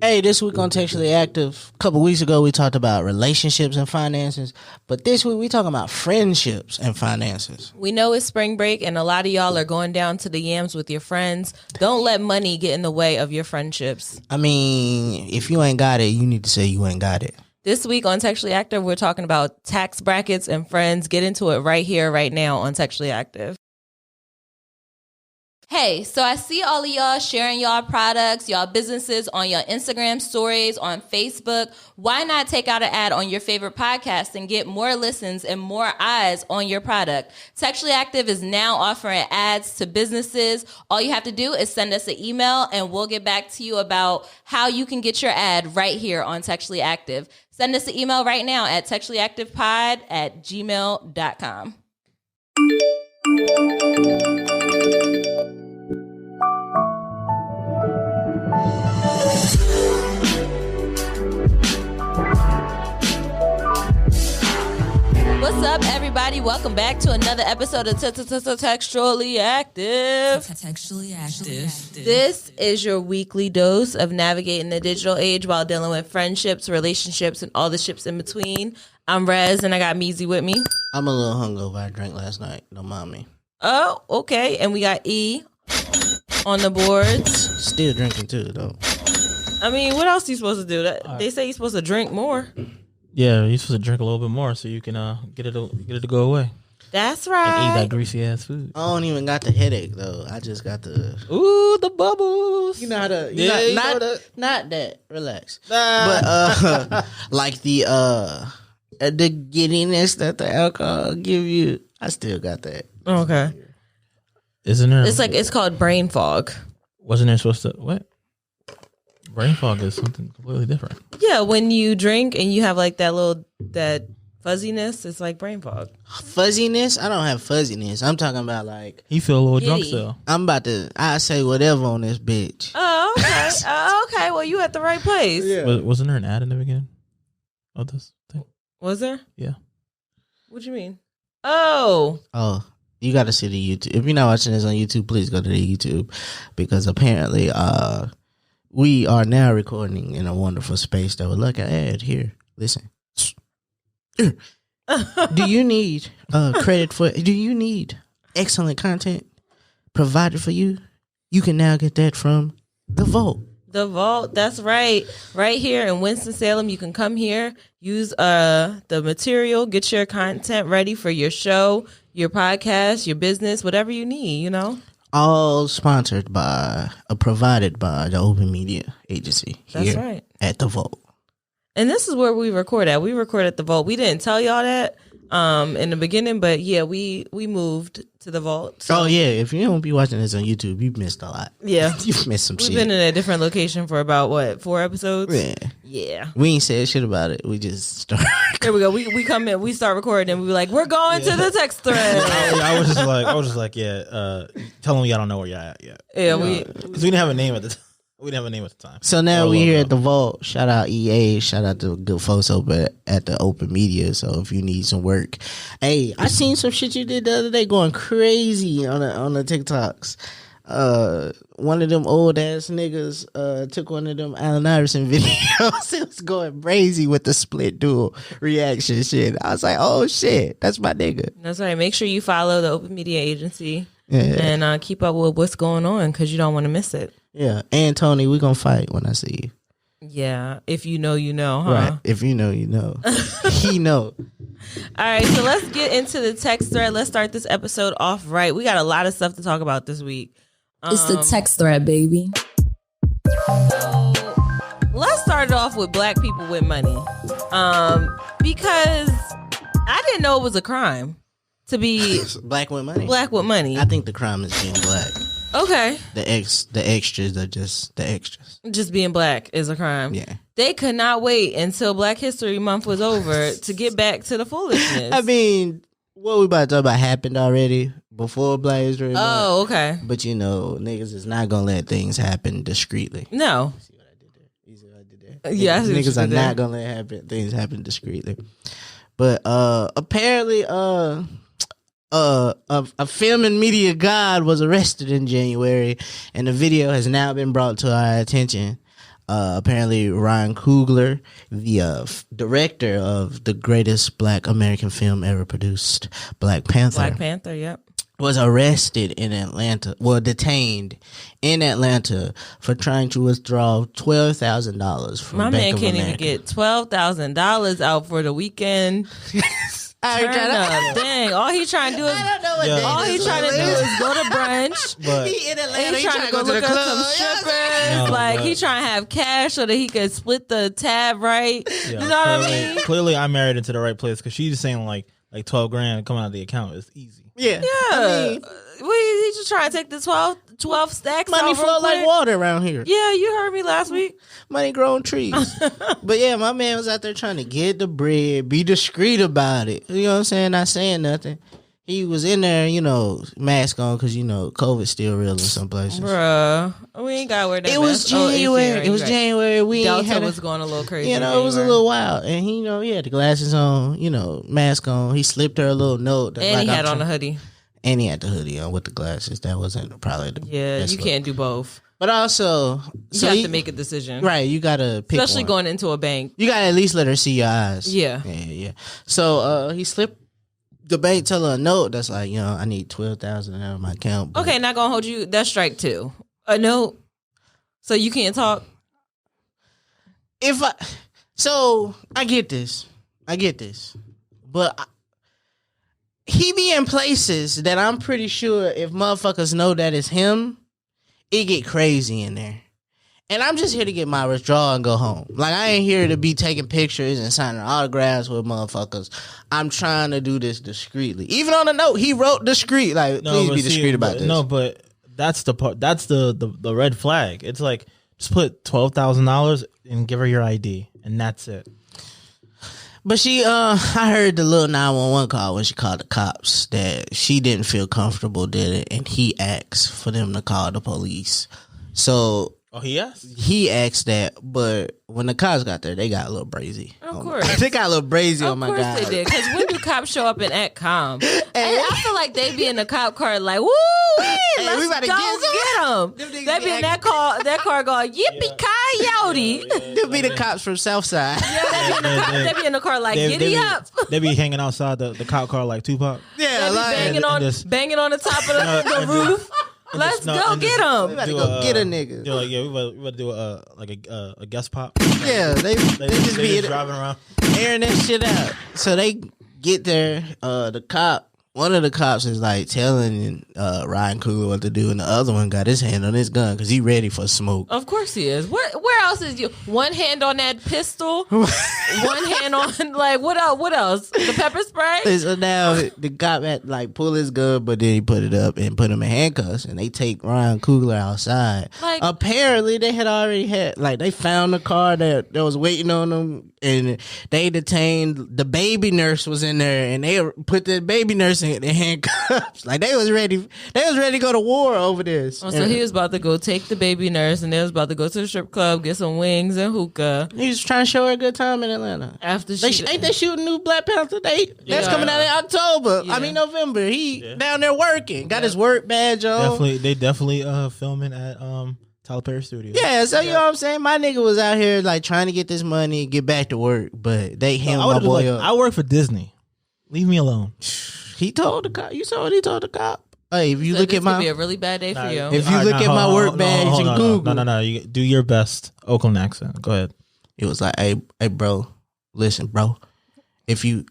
Hey, this week on Textually Active, a couple weeks ago we talked about relationships and finances, but this week we talking about friendships and finances. We know it's spring break and a lot of y'all are going down to the yams with your friends. Don't let money get in the way of your friendships. I mean, if you ain't got it, you need to say you ain't got it. This week on Textually Active, we're talking about tax brackets and friends. Get into it right here, right now on Textually Active. Hey, so I see all of y'all sharing y'all products, y'all businesses on your Instagram stories, on Facebook. Why not take out an ad on your favorite podcast and get more listens and more eyes on your product? Textually Active is now offering ads to businesses. All you have to do is send us an email and we'll get back to you about how you can get your ad right here on Textually Active. Send us an email right now at textuallyactivepod@gmail.com. What's up, everybody? Welcome back to another episode of Textually Active. Textually Active. This is your weekly dose of navigating the digital age while dealing with friendships, relationships, and all the ships in between. I'm Rez, and I got Meezy with me. I'm a little hungover. I drank last night. Don't mind me. Oh, okay. And we got E on the boards. Still drinking too, though. I mean, what else are you supposed to do? They say you're supposed to drink more. Yeah, you're supposed to drink a little bit more so you can get it to go away. That's And right. eat that greasy ass food. I don't even got the headache though. I just got the. Ooh, the bubbles. You know how to. Not that. Relax. But like the giddiness that the alcohol give you, I still got that. Okay. Isn't there? It's called brain fog. Wasn't there supposed to what? Brain fog is something completely different. Yeah, when you drink and you have like that fuzziness, it's like brain fog. Fuzziness? I don't have fuzziness. I'm talking about like He feel a little drunk Giddy. still. I say whatever on this bitch. Oh, okay. Okay. Well, you at the right place. Yeah. Wasn't there an ad in the beginning of this thing? Was there? Yeah. What you mean? Oh. Oh, you got to see the YouTube. If you're not watching this on YouTube, please go to the YouTube because apparently we are now recording in a wonderful space that would look at ad here. Listen. Do you need credit for? Do you need excellent content provided for you? You can now get that from The Vault. The Vault, that's right. Right here in Winston-Salem, you can come here, use the material, get your content ready for your show, your podcast, your business, whatever you need, you know? All sponsored by, provided by the Open Media Agency here That's right. at The Vault. And this is where we record at. We record at The Vault. We didn't tell y'all that in the beginning, but yeah, we moved to The Vault. So. Oh, yeah. If you don't be watching this on YouTube, you've missed a lot. Yeah. You've missed some We've shit. been in a different location for about, 4 episodes? Yeah. Yeah. We ain't said shit about it. We just started. Here we go. We come in, we start recording, and we be like, we're going to the text thread. I was just like, yeah. Tell them y'all don't know where y'all at yet. Yeah, Because we didn't have a name at the time. We didn't have a name at the time. So now we here at The Vault. Shout out EA. Shout out to good folks over at the Open Media. So if you need some work. Hey, I seen some shit you did the other day going crazy on the TikToks. One of them old ass niggas took one of them Allen Iverson videos. It was going crazy with the split dual reaction shit. I was like, oh shit, that's my nigga. That's right. Make sure you follow the Open Media Agency Yeah. and keep up with what's going on because you don't want to miss it. Yeah. And Tony, we gonna fight when I see you. Yeah. If you know, you know, huh? Right. If you know, you know. He know. All right. So let's get into the text thread. Let's start this episode off right. We got a lot of stuff to talk about this week. It's the text thread, baby. So let's start it off with black people with money. Because I didn't know it was a crime to be Black with money. black with money. I think the crime is being black. Okay. The extras are just the extras. Just being black is a crime. Yeah. They could not wait until Black History Month was over to get back to the foolishness. I mean, what we about to talk about happened already before Black History Month. Oh, okay. But you know, niggas is not gonna let things happen discreetly. No. See what I did there? You see what I did there? Yeah, I see what you Niggas are did there. not gonna let things happen discreetly. But apparently a film and media god was arrested in January, and the video has now been brought to our attention. Apparently, Ryan Coogler, the director of the greatest Black American film ever produced, Black Panther, yep. was arrested in Atlanta, detained in Atlanta for trying to withdraw $12,000 from My Bank man of can't America. even get $12,000 out for the weekend. Turn up. Dang, all he trying to do is all he trying to do is go to brunch. But He in Atlanta. He trying to go look up some strippers. No, like but- he trying to have cash so that he could split the tab right. yeah, You know what I mean? Clearly, I married into the right place because she's saying like 12 grand coming out of the account is easy. Yeah. Yeah, he just trying to take the 12 stacks. Money out real flow like quick. water around here. Yeah, you heard me last week. Money growing trees. But yeah, my man was out there trying to get the bread, be discreet about it. You know what I'm saying? Not saying nothing. He was in there, mask on because, COVID's still real in some places. Bruh, we ain't got to wear that. It was mask. Oh, it's January. It was right. January. We ain't Delta had was going a little crazy. it was a little wild. And he had the glasses on, mask on. He slipped her a little note. And he had on a hoodie. And he had the hoodie on with the glasses. That wasn't probably the Yeah, best you look. can't do both. But also, You have to make a decision. right. You gotta pick Especially one. going into a bank. You gotta at least let her see your eyes. Yeah. Yeah. So he slipped the bank, tell her a note that's like, I need 12,000 out of my account. but- Okay, not gonna hold you. That's strike 2. A note. So you can't talk. I get this, but he be in places that I'm pretty sure if motherfuckers know that it's him, it get crazy in there. And I'm just here to get my withdrawal and go home. Like, I ain't here to be taking pictures and signing autographs with motherfuckers. I'm trying to do this discreetly. Even on the note, he wrote discreet. Like, please be discreet about this. No, but that's the part. That's the red flag. It's like just put $12,000 and give her your ID, and that's it. But I heard the little 911 call when she called the cops that she didn't feel comfortable did it, and he asked for them to call the police. So he asked? He asked that, but when the cops got there, they got a little brazy. Of course. They got a little brazy on Of my course guy. they did. Because when do cops show up and act calm? I feel like they be in the cop car like, woo, let's we about to go get get them. They be in that car going, yippee coyote. They'll be the cops from Southside. They be in the car like, giddy up. They be hanging outside the cop car like Tupac. Yeah, They be banging on the top of the roof. Let's go get them. we about to go get a nigga. They're like, yeah, we about to do a guest pop. Yeah, they just be driving around, airing that shit out. So they get there. One of the cops is like telling Ryan Coogler what to do, and the other one got his hand on his gun because he ready for smoke. Of course he is. Where else is you? One hand on that pistol. One hand on like what else? What else? The pepper spray. So now the cop had like pull his gun, but then he put it up and put him in handcuffs, and they take Ryan Coogler outside. Like- apparently they had already they found the car that was waiting on them, and they detained the baby nurse was in there, and they put the baby nurse in handcuffs. Like they was ready to go to war over this. Oh, so he was about to go take the baby nurse, and they was about to go to the strip club, get some wings and hookah. He was trying to show her a good time in Atlanta. After Ain't they shooting new Black Panther? That's Yeah. coming out in October. Yeah. I mean November. He down there working. Got his work badge on. They definitely filming at Tyler Perry Studios. Yeah, so you know what I'm saying? My nigga was out here like trying to get this money, get back to work, but they held my boy up. I work for Disney. Leave me alone. He told the cop. You saw what he told the cop? Hey, if you So look this at could my be a really bad day for you. if you look at my work badge in Google. No. You do your best Oakland accent. Go ahead. It was like, hey, bro, listen, bro. If you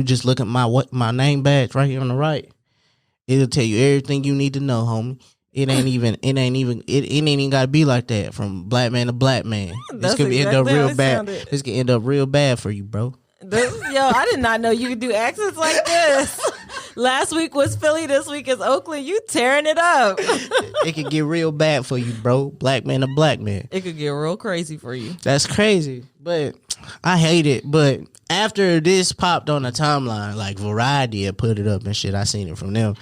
just look at my name badge right here on the right, it'll tell you everything you need to know, homie. It ain't even gotta be like that from black man to black man. This That's could end up exactly how real it bad. sounded. This could end up real bad for you, bro. I did not know you could do accents like this. Last week was Philly. This week is Oakland. You tearing it up. It could get real bad for you, bro. Black man to black man. It could get real crazy for you. That's crazy. But I hate it. But after this popped on the timeline, like Variety had put it up and shit, I seen it from them.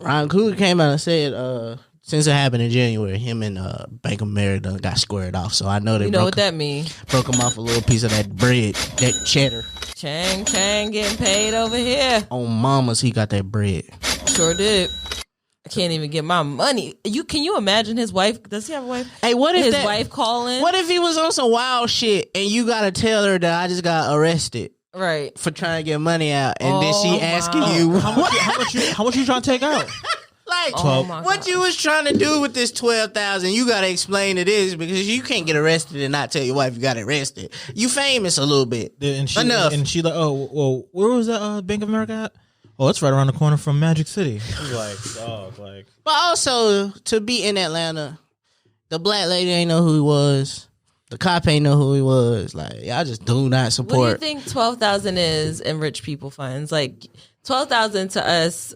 Ryan Coogler came out and said, since it happened in January, him and Bank of America got squared off. So I know they You know what that means. broke him off a little piece of that bread, that cheddar. Chang getting paid over here. On Mama's, he got that bread. Sure did. I can't even get my money. Can you imagine his wife? Does he have a wife? Hey, what if his wife calling? What if he was on some wild shit and you gotta tell her that I just got arrested Right. for trying to get money out, and then she asking you How much you trying to take out? like my what you was trying to do with this 12,000? You gotta explain to this because you can't get arrested and not tell your wife you got arrested. You famous a little bit. Enough. And she like, oh, well, where was that Bank of America at? Oh, it's right around the corner from Magic City. She's like, dog, like. But also to be in Atlanta, the black lady ain't know who he was. The cop ain't know who he was. Like, y'all just do not support. What do you think 12,000 is in rich people funds? Like 12,000 to us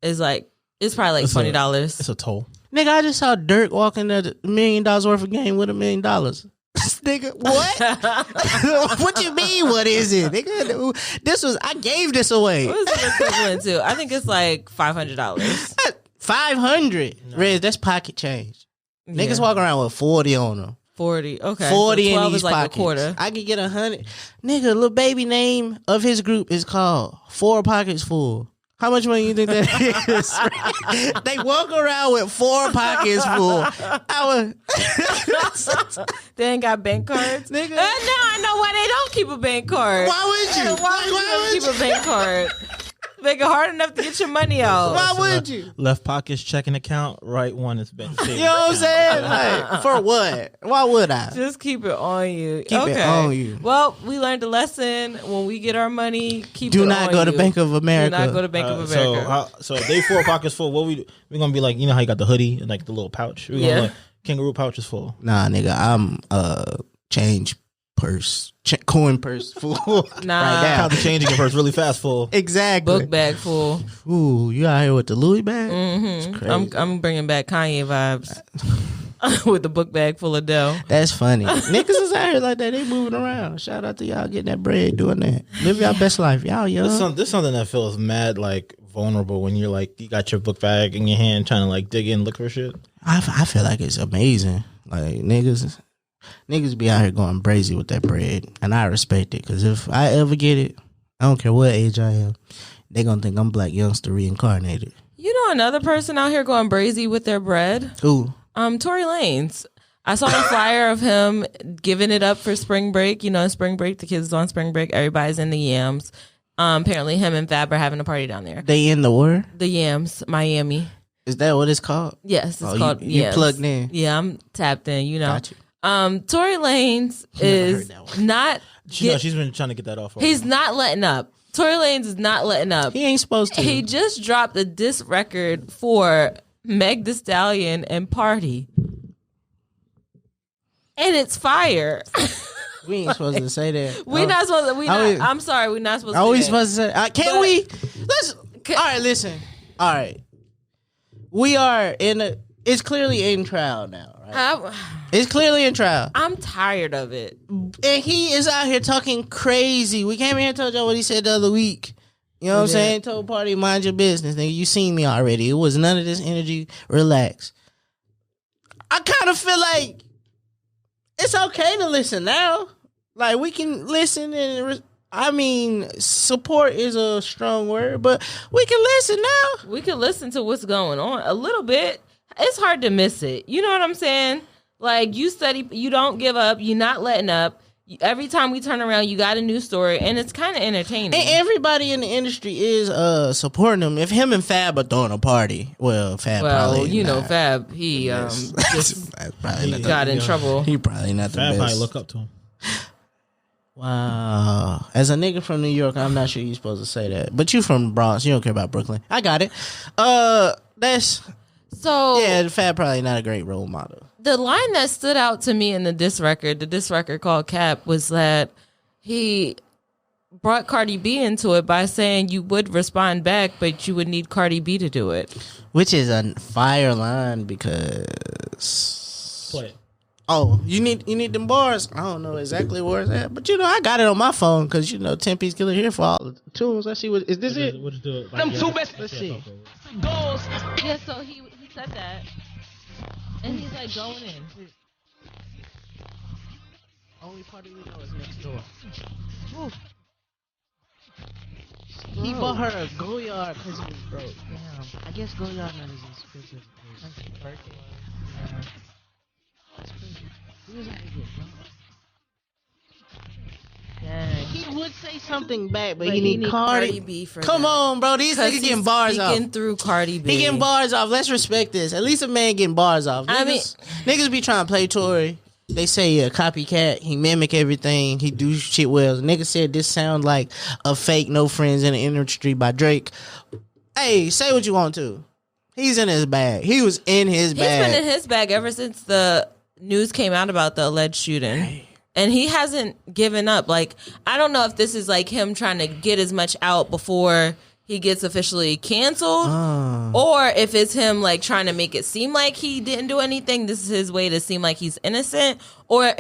is like it's probably like $20. It's a toll. Nigga, I just saw Dirk walking at $1 million worth of game with $1 million. Nigga, what? What you mean? What is it, nigga? I gave this away. What is it equivalent to? I think it's like $500. 500. No. Rez, that's pocket change. Yeah. Niggas walk around with 40 on them. 40. Okay. 40 so 12 in these is like pockets. A quarter. I could get 100. Nigga, little baby name of his group is called 4 Pockets Full. How much money you think that is? They walk around with 4 pockets full. They ain't got bank cards? Nigga. Now I know why they don't keep a bank card. Why would you? Why would you keep a bank card? Make it hard enough to get your money out. Why would you? Left pocket's checking account, right one is bank. You know what I'm saying? Like, for what? Why would I? Just keep it on you. Keep it on you. Well, we learned a lesson. When we get our money, do not go to Bank of America. Do not go to Bank of America. So they 4 pockets full. What we're gonna be like? You know how you got the hoodie and like the little pouch? We're gonna like, kangaroo pouch is full. Nah, nigga, I'm change purse, coin purse full. Nah, right now. Probably changing your purse really fast full. Exactly. Book bag full. Ooh, you out here with the Louis bag? Mm-hmm. It's crazy. I'm bringing back Kanye vibes with the book bag full of dough. That's funny. Niggas is out here like that. They moving around. Shout out to y'all getting that bread, doing that. Live y'all best life. Y'all young. This is something that feels mad like vulnerable when you're like you got your book bag in your hand trying to like dig in, look for shit. I feel like it's amazing. Like niggas be out here going crazy with that bread, and I respect it because if I ever get it, I don't care what age I am, they gonna think I'm Black Youngster reincarnated. You know another person out here going brazy with their bread? Who? Tory Lanez. I saw a flyer of him giving it up for spring break. You know, spring break, the kids is on spring break. Everybody's in the Yams. Apparently him and Fab are having a party down there. They in the where? The Yams, Miami. Is that what it's called? Yes, it's called you Yams. Plugged in. Yeah, I'm tapped in, you know. Got you. Tory Lanez is not. She's been trying to get that off. He's not letting up. Tory Lanez is not letting up. He ain't supposed to. He just dropped a diss record for Meg Thee Stallion and Party, and it's fire. We ain't supposed to say that. We're not supposed to. I'm sorry, we're not supposed to. Are we say supposed to say? Can we? Let's. All right, listen. All right, we are in a. It's clearly in trial now. It's clearly in trial. I'm tired of it. And he is out here talking crazy. We came here and told y'all what he said the other week. You know what I'm saying? Told Party, mind your business. Nigga, you seen me already. It was none of this energy. Relax. I kind of feel like it's okay to listen now. Like, we can listen and... support is a strong word, but we can listen now. We can listen to what's going on a little bit. It's hard to miss it. You know what I'm saying? Like, you study, you don't give up, you're not letting up. Every time we turn around, you got a new story, and it's kind of entertaining. And everybody in the industry is supporting him. If him and Fab are throwing a party, Fab probably you know, not. Fab, he just probably got in trouble. He probably not the Fab best. probably look up to him. Wow. As a nigga from New York, I'm not sure you're supposed to say that. But you from the Bronx. You don't care about Brooklyn. I got it. That's... So yeah, Fab probably not a great role model. The line that stood out to me in the diss record called Cap, was that he brought Cardi B into it by saying you would respond back, but you would need Cardi B to do it. Which is a fire line because... Play it. Oh, you need them bars? I don't know exactly where it's at, but I got it on my phone because 10-piece killer here for all the tunes. Let's see is this it? We'll just do it. Them two best. Let's see. Goals. Yeah, so he said that, and he's like going in. Only party we know is next door. He bought her a Goyard because he was broke. Damn. I guess Goyard not as expensive as Birkin. Yeah. That's crazy. He was a good job. Dang. He would say something back, but But he he need need Cardi. Cardi B for Come that. on, bro. These niggas getting bars off. Speaking through Cardi B. He getting bars off. Let's respect this. At least a man getting bars off. I mean- Niggas be trying to play Tory. They say he a copycat. He mimic everything. He do shit well. Nigga said this sound like a fake No Friends in the Industry by Drake. Hey, say what you want to. He's in his bag. He was in his bag. He's been in his bag ever since the news came out about the alleged shooting. And he hasn't given up. Like, I don't know if this is like him trying to get as much out before he gets officially canceled, or if it's him like trying to make it seem like he didn't do anything. This is his way to seem like he's innocent, or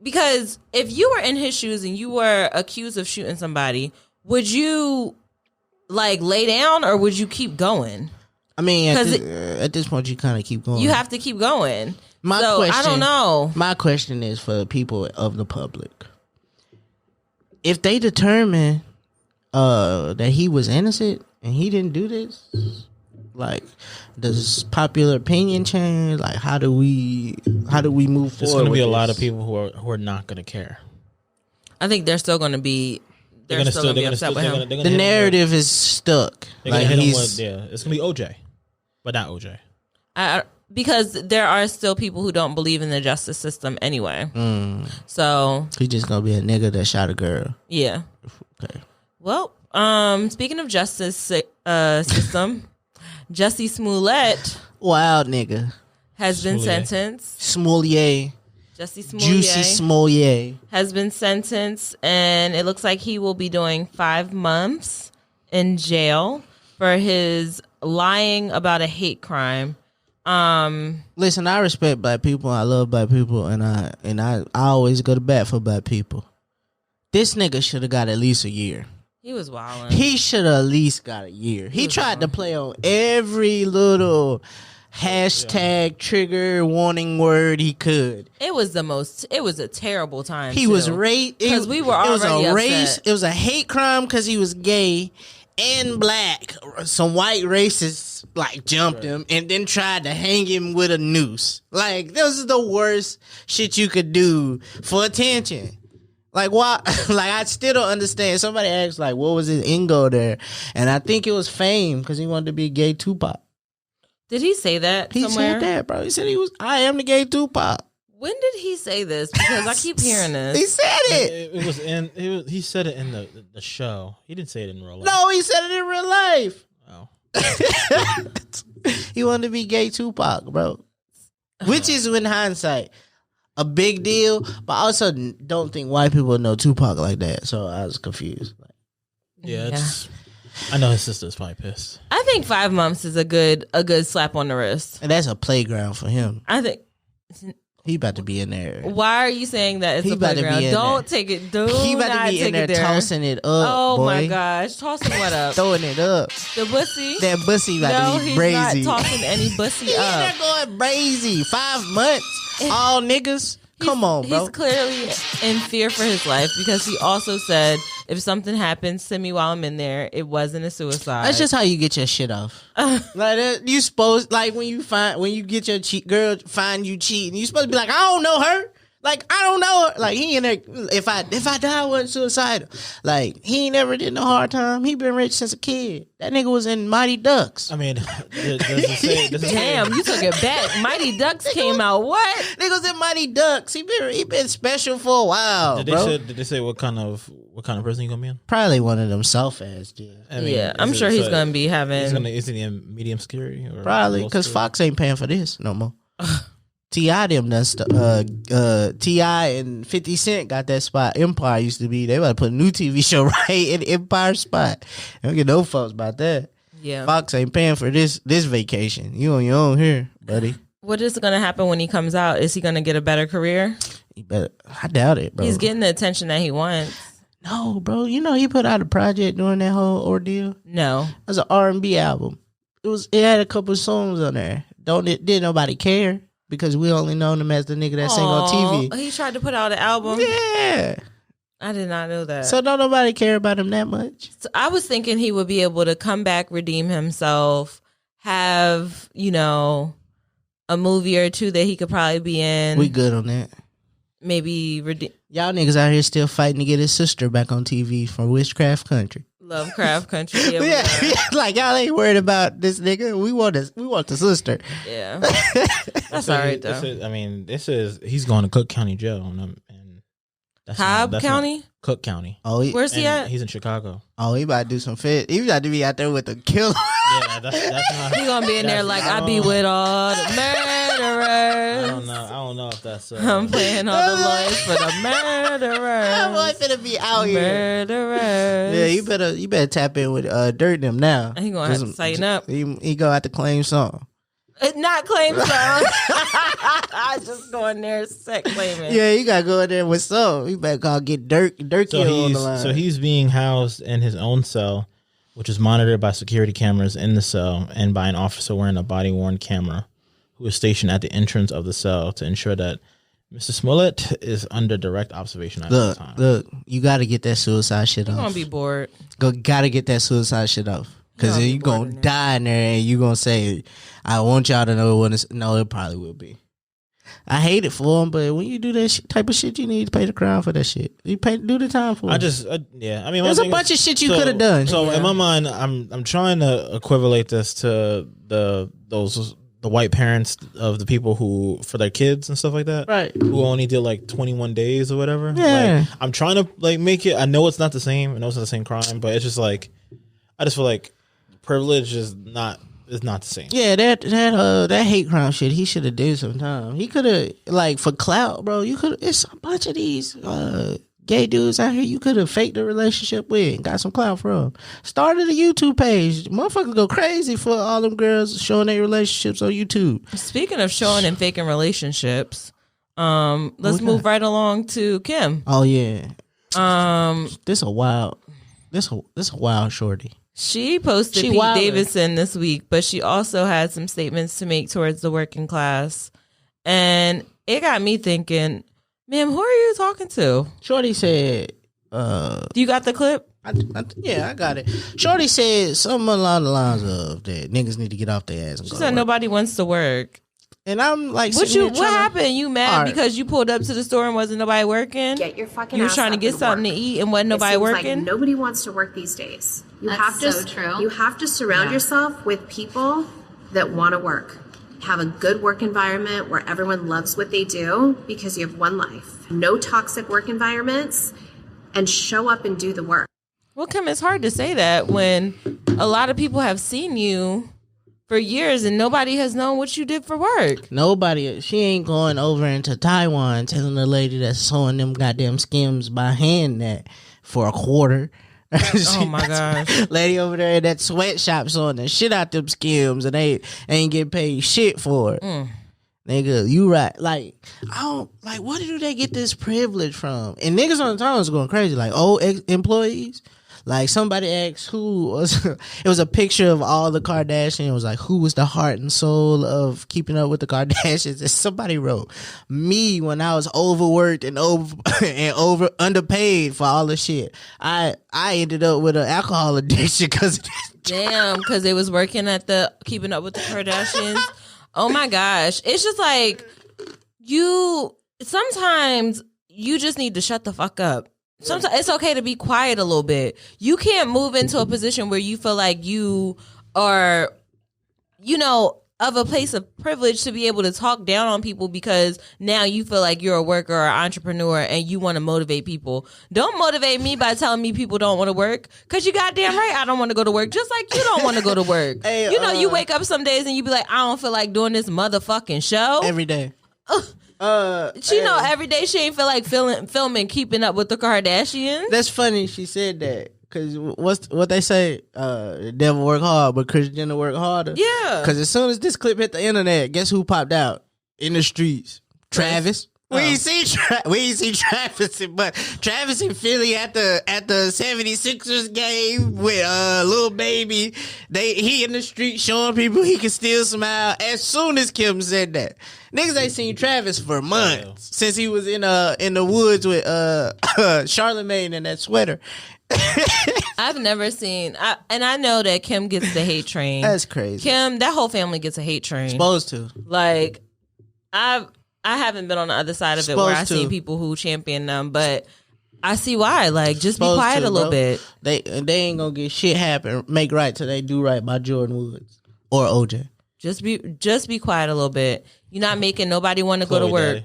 because if you were in his shoes and you were accused of shooting somebody, would you like lay down or would you keep going? I mean, at this point, you kind of keep going. You have to keep going. My So, question, I don't know. My question is for the people of the public. If they determine that he was innocent and he didn't do this, like, does popular opinion change? Like, how do we move forward? There's going to be with a lot this? of people who are not going to care. I think they're still going to be. They're still going to be upset with him. The narrative is stuck. They're Like, gonna hit him with, it's going to be OJ, but not OJ. Because there are still people who don't believe in the justice system anyway. So he just gonna be a nigga that shot a girl. yeah. Okay. Well, speaking of justice system, Jussie Smollett Wild nigga. has been Smollett. sentenced. Smollier. Jussie Juicy Smollett Smollier. has been sentenced, and it looks like he will be doing 5 months in jail for his lying about a hate crime. Listen, I respect black people. I love black people, and I always go to bat for black people. This nigga should have got at least a year. He was wilding. He should have at least got a year. He tried to play on every little hashtag trigger warning word he could. It was a terrible time. He was raped because we were already upset. It was a hate crime because he was gay and black. Some white racists like jumped him and then tried to hang him with a noose. Like, this is the worst shit you could do for attention. Like, why? Like, I still don't understand. Somebody asked, like, what was his end goal there? And I think it was fame because he wanted to be gay Tupac. Did he say that He somewhere? said that, bro. He said I am the gay Tupac. When did he say this? Because I keep hearing this. He said it. It was in. He said it in the show. He didn't say it in real life. No, he said it in real life. Oh. He wanted to be gay Tupac, bro. Which is, in hindsight, a big deal. But I also don't think white people know Tupac like that. So I was confused. Yeah, it's. I know his sister's probably pissed. I think 5 months is a good slap on the wrist. And that's a playground for him. I think. He about to be in there. Why are you saying that it's He a about to be playground? in Don't there. take it. Do He not about to be take in there it there. tossing it up. Oh boy. my gosh, tossing what up? Throwing it up. The bussy. That bussy about No, to be he's brazy. not tossing any bussy He in up. there going brazy. 5 months. All niggas. Come on, bro. He's clearly in fear for his life because he also said, if something happens to me while I'm in there, it wasn't a suicide. That's just how you get your shit off. Like that, you supposed, like, when you get your girl find you cheating, you supposed to be like, I don't know her. Like, I don't know her. Like, he in there, if I die, I wasn't suicidal. Like, he ain't never did no hard time. He been rich since a kid. That nigga was in Mighty Ducks. I mean, does it say, Damn, you took it back. Mighty Ducks came out. What? Nigga was in Mighty Ducks. He been special for a while, bro. Did they say what kind of person you gonna be in? Probably one of them soft ass dudes. I mean, Yeah, I'm sure he's gonna be having. Is he in medium scary? Or Probably, low because scary? Fox ain't paying for this no more. T.I. them done T.I. and 50 Cent got that spot Empire used to be. They about to put a new TV show right in Empire spot. Don't get no fucks about that. Yeah. Fox ain't paying for this vacation. You on your own here, buddy. What is going to happen when he comes out? Is he going to get a better career? You better. I doubt it, bro. He's getting the attention that he wants. No, bro. You know he put out a project during that whole ordeal. No. It was an R&B album. It had a couple of songs on there. Didn't nobody care because we only known him as the nigga that sing on TV. He tried to put out an album. Yeah. I did not know that. So don't nobody care about him that much. So I was thinking he would be able to come back, redeem himself, have, a movie or two that he could probably be in. We good on that. Maybe redeem. Y'all niggas out here still fighting to get his sister back on TV from Witchcraft Country. Lovecraft Country. Yeah, like y'all ain't worried about this nigga. We want the sister. Yeah. That's all right, though. He's going to Cook County Jail. And that's Cobb County? Cook County. Oh, where's he at? He's in Chicago. Oh, he about to do some fit. He about to be out there with the killer. Yeah, that's not. He gonna be in there like I be with all the murderers. I don't know if that's. I'm playing all the lawyers for the murderers. That boy finna be out here. Murderers. Yeah, you better tap in with Dirt them now. He gonna have to tighten up. He go out to claim song. Not claim song. I just go in there set claiming. Yeah, you gotta go in there with some. You better call get Dirk on the line. So he's being housed in his own cell, which is monitored by security cameras in the cell and by an officer wearing a body-worn camera who is stationed at the entrance of the cell to ensure that Mr. Smollett is under direct observation at the time. Look, you gotta get that suicide shit off. You're gonna be bored. Gotta get that suicide shit off. Because you're going to die in there and you're going to say, I want y'all to know when it's... No, it probably will be. I hate it for him, but when you do that type of shit, you need to pay the crown for that shit. Do the time for it. There's a bunch of shit you could have done. So in my mind, I'm trying to equivalate this to the white parents of the people who, for their kids and stuff like that, right? Who only did like 21 days or whatever. Yeah. Like, I'm trying to like make it... I know it's not the same. I know it's not the same crime, but it's just like... I just feel like privilege is not the same. Yeah, that hate crime shit, he should have did some time. He could have, like, for clout, bro. You could. It's a bunch of these gay dudes out here. You could have faked a relationship with and got some clout from. Started a YouTube page. Motherfuckers go crazy for all them girls showing their relationships on YouTube. Speaking of showing and faking relationships, let's move right along to Kim. Oh yeah. This a wild shorty. She posted Pete Davidson this week, but she also had some statements to make towards the working class. And it got me thinking, ma'am, who are you talking to? Shorty said, do you got the clip? Yeah, I got it. Shorty said something along the lines of that niggas need to get off their ass. She said nobody wants to work. And I'm like, what happened? You mad because you pulled up to the store and wasn't nobody working? Get your fucking. You were trying to get something to eat and wasn't nobody working. Like nobody wants to work these days. That's so true. You have to surround yourself with people that want to work. Have a good work environment where everyone loves what they do because you have one life. No toxic work environments, and show up and do the work. Well, Kim, it's hard to say that when a lot of people have seen you for years and nobody has known what you did for work. Nobody. She ain't going over into Taiwan telling the lady that's sewing them goddamn skims by hand that for $0.25. Oh my gosh. Lady over there in that sweatshop sewing the shit out them skims and they ain't getting paid shit for it. Nigga, you right. Like, I don't, like, where do they get this privilege from? And niggas on the time was going crazy. Like, old employees. Like, somebody asked who was, it was a picture of all the Kardashians. It was like, who was the heart and soul of keeping up with the Kardashians? And somebody wrote, me, when I was overworked and underpaid for all the shit. I ended up with an alcohol addiction because of this. Damn, because they was working at the Keeping Up with the Kardashians. Oh my gosh. It's just like, sometimes you just need to shut the fuck up. Sometimes it's okay to be quiet a little bit. You can't move into a position where you feel like you are, of a place of privilege to be able to talk down on people because now you feel like you're a worker or an entrepreneur and you want to motivate people. Don't motivate me by telling me people don't want to work because you goddamn right I don't want to go to work just like you don't want to go to work. Hey, you wake up some days and you be like, I don't feel like doing this motherfucking show. Every day. Every day she ain't feel like filming Keeping Up with the Kardashians. That's funny she said that. Cause what they say, the devil work hard, but Kris Jenner work harder. Yeah. Cause as soon as this clip hit the internet, guess who popped out in the streets? Travis. We ain't see Travis, but Travis in Philly at the 76ers game with Lil Baby. He in the street showing people he can still smile. As soon as Kim said that, niggas ain't seen Travis for months since he was in the woods with Charlamagne in that sweater. I've never seen, and I know that Kim gets the hate train. That's crazy. Kim, that whole family gets a hate train. Supposed to. Like, I haven't been on the other side of it where I've seen people who champion them, but I see why. Like, just be quiet a little bit. They ain't gonna get shit happen, make right till they do right by Jordan Woods or OJ. Just be quiet a little bit. You're not making nobody want to go to work.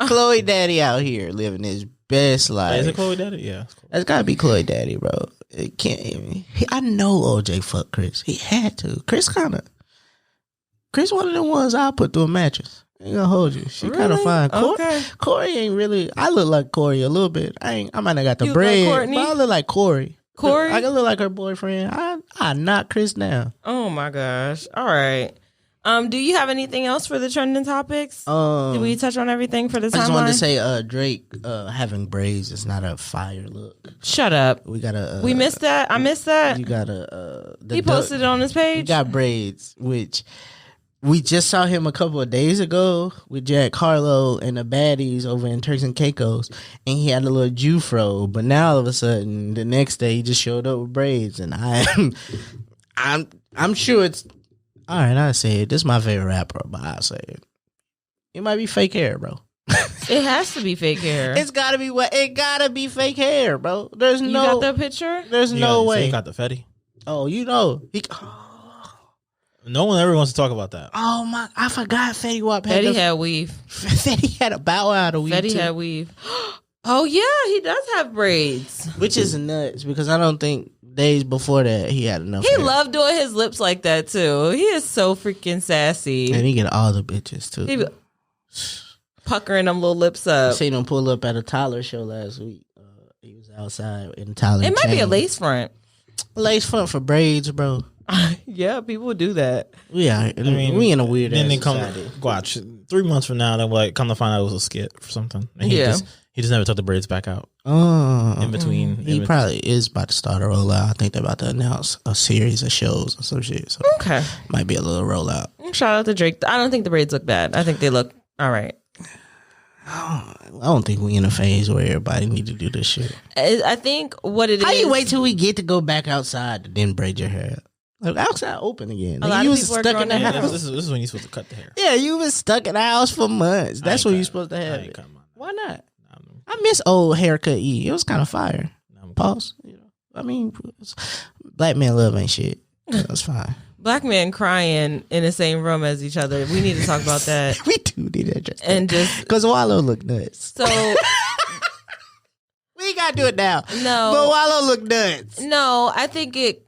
Chloe Daddy out here living his best life. Is it Chloe Daddy? Yeah. That's gotta be Chloe Daddy, bro. It can't even. I know OJ fucked Chris. He had to. Chris one of the ones I put through a mattress. Ain't gonna hold you. She kind of fine. Corey ain't really. I look like Corey a little bit. I might not got the bread, but I look like Corey. I look like her boyfriend. I knock Chris down. Oh my gosh! All right. Do you have anything else for the trending topics? Did we touch on everything for the timeline? I just wanted to say, Drake having braids is not a fire look. Shut up. We gotta. We missed that. I missed that. You gotta. He posted it on his page. He got braids, which. We just saw him a couple of days ago with Jack Harlow and the baddies over in Turks and Caicos, and he had a little Jufro. But now all of a sudden, the next day he just showed up with braids, and I'm sure it's all right. I say it. This is my favorite rapper, but I say it. It might be fake hair, bro. It has to be fake hair. It's gotta be what. It gotta be fake hair, bro. There's you no. got the picture? There's no way. So he got the Fetty. Oh, you know he. No one ever wants to talk about that. Oh my! I forgot Fetty Wap had weave. Fetty had a bow out of weave. Fetty had weave. Oh yeah, he does have braids, which is nuts because I don't think days before that he had enough. He hair. loved doing his lips like that too. He is so freaking sassy, and he get all the bitches too. He be puckering them little lips up. I seen him pull up at a Tyler show last week. He was outside in Tyler. It might be a lace front. Lace front for braids, bro. Yeah, people do that. Yeah, I mean, we in a weird. Then they society. Watch 3 months from now. They're like, come to find out it was a skit or something. And he just never took the braids back out. Oh, in between, he probably is about to start a rollout. I think they're about to announce a series of shows or some shit. So okay, might be a little rollout. Shout out to Drake. I don't think the braids look bad. I think they look all right. I don't think we in a phase where everybody need to do this shit. I think what it is. How you wait till we get to go back outside to then braid your hair? Like, outside open again. A lot you of was people are stuck in the growing their house. This is when you're supposed to cut the hair. Yeah, you was stuck in the house for months. That's when you're supposed to have it. Why not? I miss old haircut E. It was kind of fire. Pause. I mean, black men love ain't shit. That's fine. Black men crying in the same room as each other. We need to talk about that. We do need that. And just because Wallow look nuts. So we gotta do it now. No, but Wallow look nuts. No, I think it.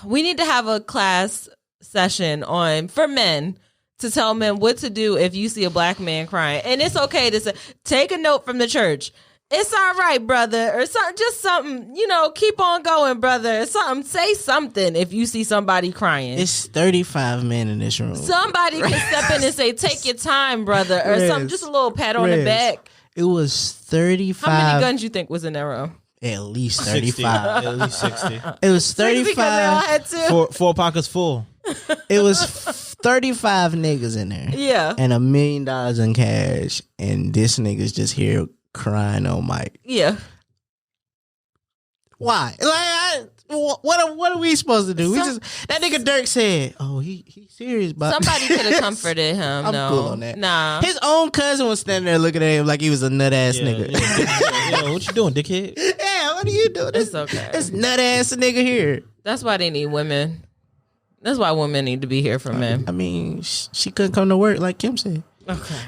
We need to have a class session for men to tell men what to do if you see a black man crying, and it's okay to say, take a note from the church. It's all right, brother, or something. Just something, keep on going, brother. Or something. Say something if you see somebody crying. It's 35 men in this room. Somebody can step in and say, "Take your time, brother," or something. Just a little pat on the back. It was 35. How many guns you think was in that room? At least 35. At least 60. It was 35. Because they all had to. Four pockets full. It was 35 niggas in there. Yeah. And $1 million in cash. And this nigga's just here crying on mic. Yeah. Why? What are we supposed to do? That nigga Dirk said, "Oh, he serious about somebody could have comforted him." I'm cool on that. Nah, his own cousin was standing there looking at him like he was a nut ass nigga. Yeah, what you doing, dickhead? Yeah, what are you doing? It's okay. This nut ass nigga here. That's why they need women. That's why women need to be here for men. I mean, she couldn't come to work like Kim said. Okay,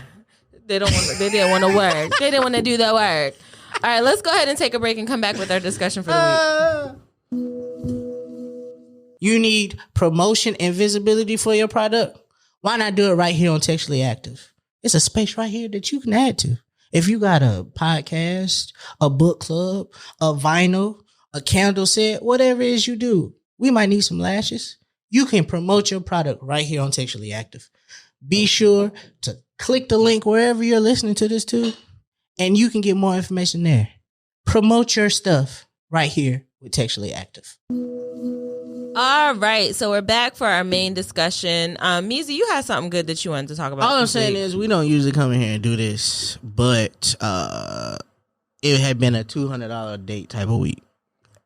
they didn't want to work. They didn't want to do the work. All right, let's go ahead and take a break and come back with our discussion for the week. You need promotion and visibility for your product? Why not do it right here on Textually Active? It's a space right here that you can add to. If you got a podcast, a book club, a vinyl, a candle set, whatever it is you do, we might need some lashes. You can promote your product right here on Textually Active. Be sure to Click the link wherever you're listening to this to, and you can get more information there. Promote your stuff right here with Textually Active. All right, so we're back for our main discussion. Meezy, you had something good that you wanted to talk about. All I'm saying is we don't usually come in here and do this, but it had been a $200 date type of week,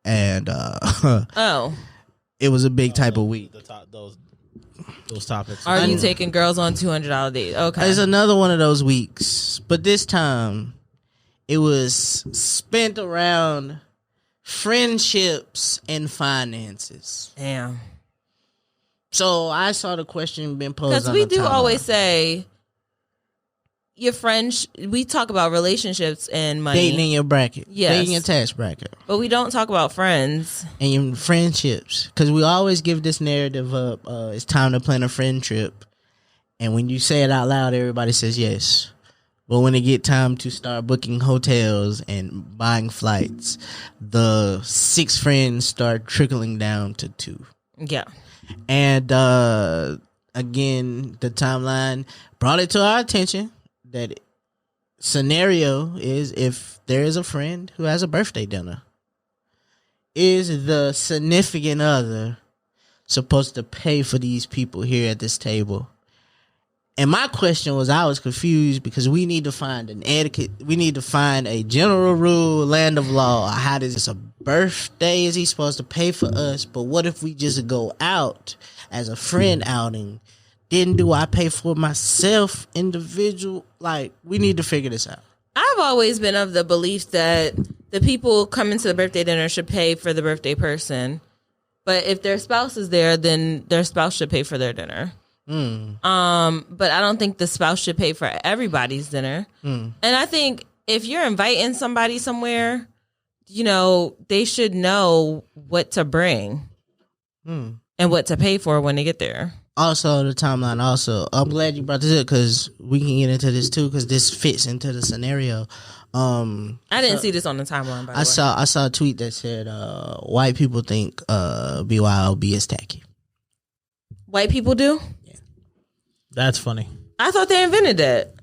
and it was a big type of week. Those topics. Are you taking girls on $200 dates? Okay, It's another one of those weeks, but this time it was spent around friendships and finances. Damn. So I saw the question being posed Because on we the do timeline. always say your friends. We talk about relationships and money, dating in your bracket, Yes. dating your tax bracket, but we don't talk about friends. and your friendships. Because we always give this narrative up. It's time to plan a friend trip, and when you say it out loud, everybody says yes. But when it get time to start booking hotels and buying flights, the 6 friends start trickling down to 2. Yeah. And again, the timeline brought it to our attention that scenario is if there is a friend who has a birthday dinner, is the significant other supposed to pay for these people here at this table? And my question was, I was confused because we need to find an etiquette. We need to find a general rule, land of law. How does this a birthday? Is he supposed to pay for us? But what if we just go out as a friend outing? Then do I pay for myself individual? Like, we need to figure this out. I've always been of the belief that the people coming to the birthday dinner should pay for the birthday person. But if their spouse is there, then their spouse should pay for their dinner. But I don't think the spouse should pay for everybody's dinner. And I think if you're inviting somebody somewhere, you know, they should know what to bring and what to pay for when they get there. Also, the timeline. Also, I'm glad you brought this up because we can get into this too because this fits into the scenario. I didn't see this on the timeline. By the way, I saw a tweet that said white people think BYOB is tacky. White people do? That's funny. I thought they invented that.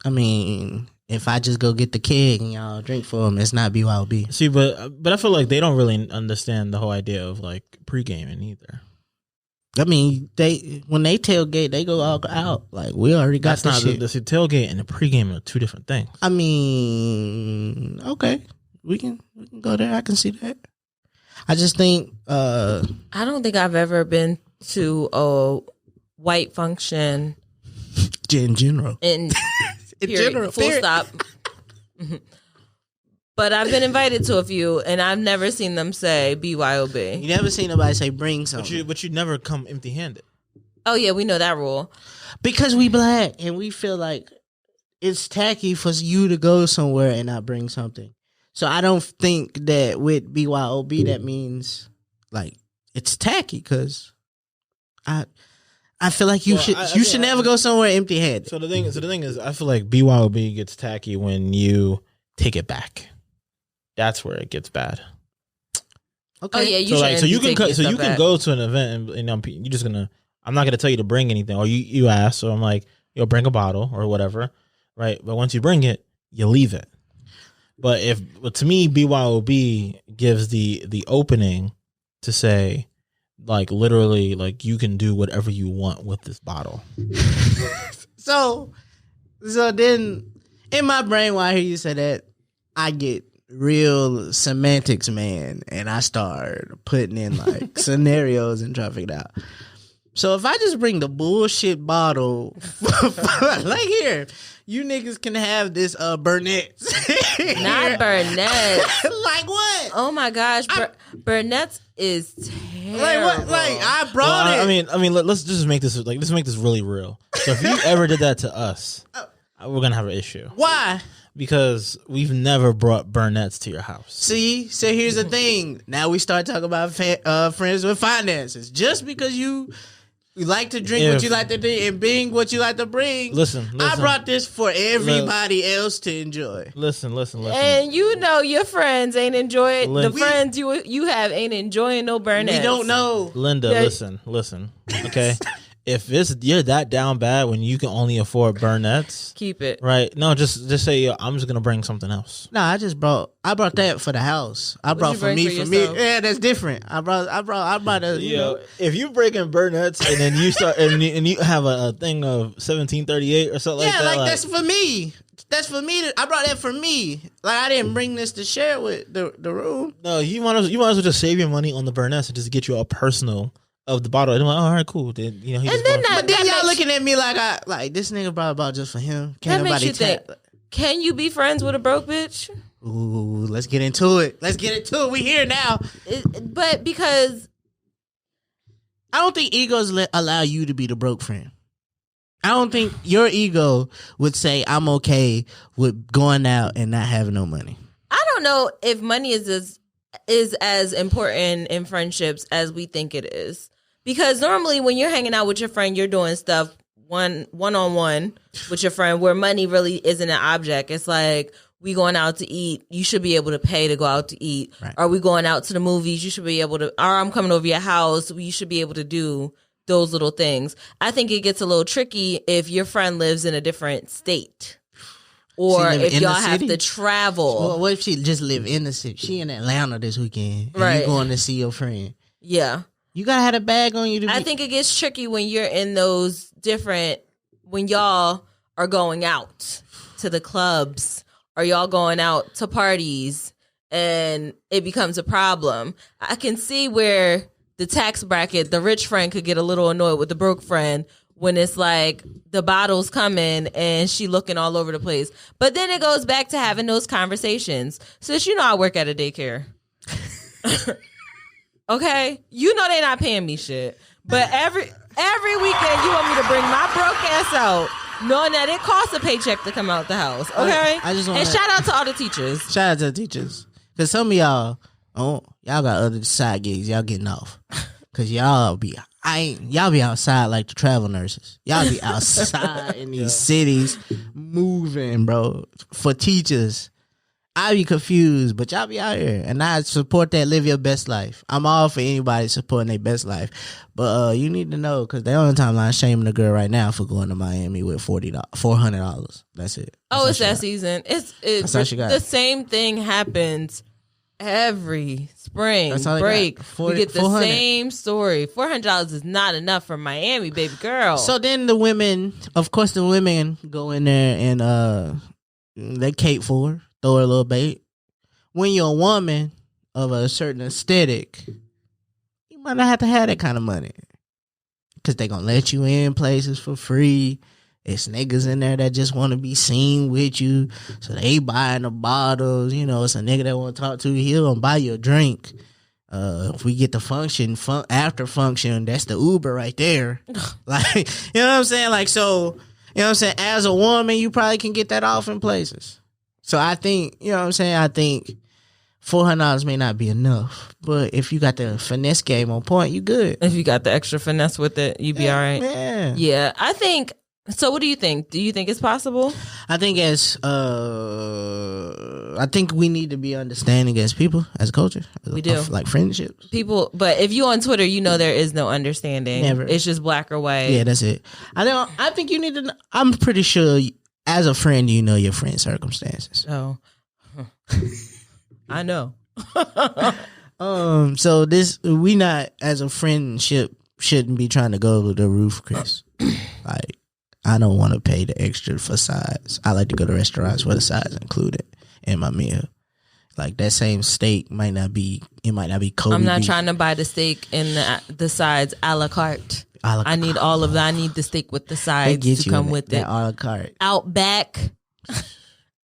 I mean, if I just go get the keg and y'all drink for them, it's not BYOB. See, but I feel like they don't really understand the whole idea of like pre-gaming either. I mean, when they tailgate, they go all out. Like, we already got That's this not shit. the tailgate and the pre-game are two different things. I mean, okay, we can go there. I can see that. I just think I don't think I've ever been to a white function in general. in general, full period. stop. But I've been invited to a few, and I've never seen them say BYOB. You never seen nobody say bring something. But you never come empty-handed. Oh yeah, we know that rule. Because we black and we feel like it's tacky for you to go somewhere and not bring something. So I don't think that with BYOB that means like it's tacky because I feel like you should never go somewhere empty handed. So the thing is, I feel like BYOB gets tacky when you take it back. That's where it gets bad. Okay. Oh yeah, You can go to an event and you're just gonna. I'm not gonna tell you to bring anything, or you ask, so I'm like, bring a bottle or whatever, right? But once you bring it, you leave it. But to me, BYOB gives the opening to say, like, literally, like, you can do whatever you want with this bottle. So then in my brain, while I hear you say that, I get real semantics, man, and I start putting in like scenarios and trying to figure it out. So if I just bring the bullshit bottle, like here, you niggas can have this Burnett's. Not Burnett's. Like what? Oh my gosh, Burnett's is terrible. Like what? Like I brought it. I mean, let's just make this really real. So if you ever did that to us, we're gonna have an issue. Why? Because we've never brought Burnett's to your house. See, so here's the thing. Now we start talking about friends with finances. Just because you like to drink what you like to drink and bring what you like to bring. Listen. I brought this for everybody else to enjoy. Listen. And you know your friends ain't enjoying Linda. the friends you have ain't enjoying no Burnett's. We don't know. Linda, Yeah. listen. Okay, if you're that down bad when you can only afford Burnett's, Keep it. right? No, just say, yo, I'm just gonna bring something else. No, I brought that for the house. I brought you for bring me. for For me, yourself? yeah, that's different. I brought a, you know. If you breaking Burnett's and then you start and you have a thing of 1738 or something Yeah, like that, like that's for me. That's for me. I brought that for me. Like I didn't bring this to share with the room. no, you might as well just save your money on the Burnett's and just get you a personal of the bottle. And I'm like, all right, cool. Then he just then bought- But then y'all looking at me like this nigga brought a bottle just for him. That Can't makes nobody you think. Can you be friends with a broke bitch? Ooh, let's get into it. We here now. But because I don't think egos allow you to be the broke friend. I don't think your ego would say I'm okay with going out and not having no money. I don't know if money is as important in friendships as we think it is. Because normally when you're hanging out with your friend, you're doing stuff one-on-one with your friend where money really isn't an object. It's like, we going out to eat, you should be able to pay to go out to eat. Right. Are we going out to the movies? You should be able to, or I'm coming over your house, you should be able to do those little things. I think it gets a little tricky if your friend lives in a different state. Or She live if in the y'all have city? to travel. Well, what if she just live in the city? She in Atlanta this weekend. And Right. you going to see your friend. Yeah. You gotta have a bag on you to be. I think it gets tricky when you're in those different, when y'all are going out to the clubs or y'all going out to parties and it becomes a problem. I can see where the tax bracket, the rich friend could get a little annoyed with the broke friend when it's like the bottles coming and she looking all over the place. But then it goes back to having those conversations. Sis, you know I work at a daycare. Okay? You know they not paying me shit. But every weekend you want me to bring my broke ass out knowing that it costs a paycheck to come out the house. Okay? I just wanna- and shout out to all the teachers. Shout out to the teachers. Because some of y'all, y'all got other side gigs. Y'all getting off. Because y'all be outside like the travel nurses. Y'all be outside in these cities moving, bro. For teachers, I be confused, but y'all be out here. And I support that. Live your best life. I'm all for anybody supporting their best life. But you need to know, because they on the timeline shaming the girl right now for going to Miami with $400. That's it. Oh, it's That's that all she season. That's all she got. The same thing happens every spring That's all they break. got. We get the 400. same story. $400 is not enough for Miami, baby girl. So then the women go in there and they cape for her, throw her a little bait. When you're a woman of a certain aesthetic, you might not have to have that kind of money. Because they going to let you in places for free. It's niggas in there that just want to be seen with you. So they buying the bottles. You know, it's a nigga that want to talk to you. He'll gonna buy you a drink. If we get the function, after function, that's the Uber right there. Like, you know what I'm saying? Like, so, you know what I'm saying? As a woman, you probably can get that off in places. So I think, you know what I'm saying? I think $400 may not be enough. But if you got the finesse game on point, you good. if you got the extra finesse with it, you be all right. Yeah. Yeah, I think. So what do you think? Do you think it's possible? I think I think we need to be understanding as people, as a culture. We do. Like friendships. People, but if you on Twitter, you know there is no understanding. Never. It's just black or white. Yeah, that's it. I think you need to. I'm pretty sure, as a friend, you know your friend's circumstances. Oh, I know. So we not, as a friendship, shouldn't be trying to go to the roof, Chris. Like, I don't want to pay the extra for sides. I like to go to restaurants where the sides included in my meal. Like, that same steak might not be Kobe I'm not beef. trying to buy the steak and the sides a la carte. A la I need all of that. I need the steak with the They sides get to you come in with that it. a la carte.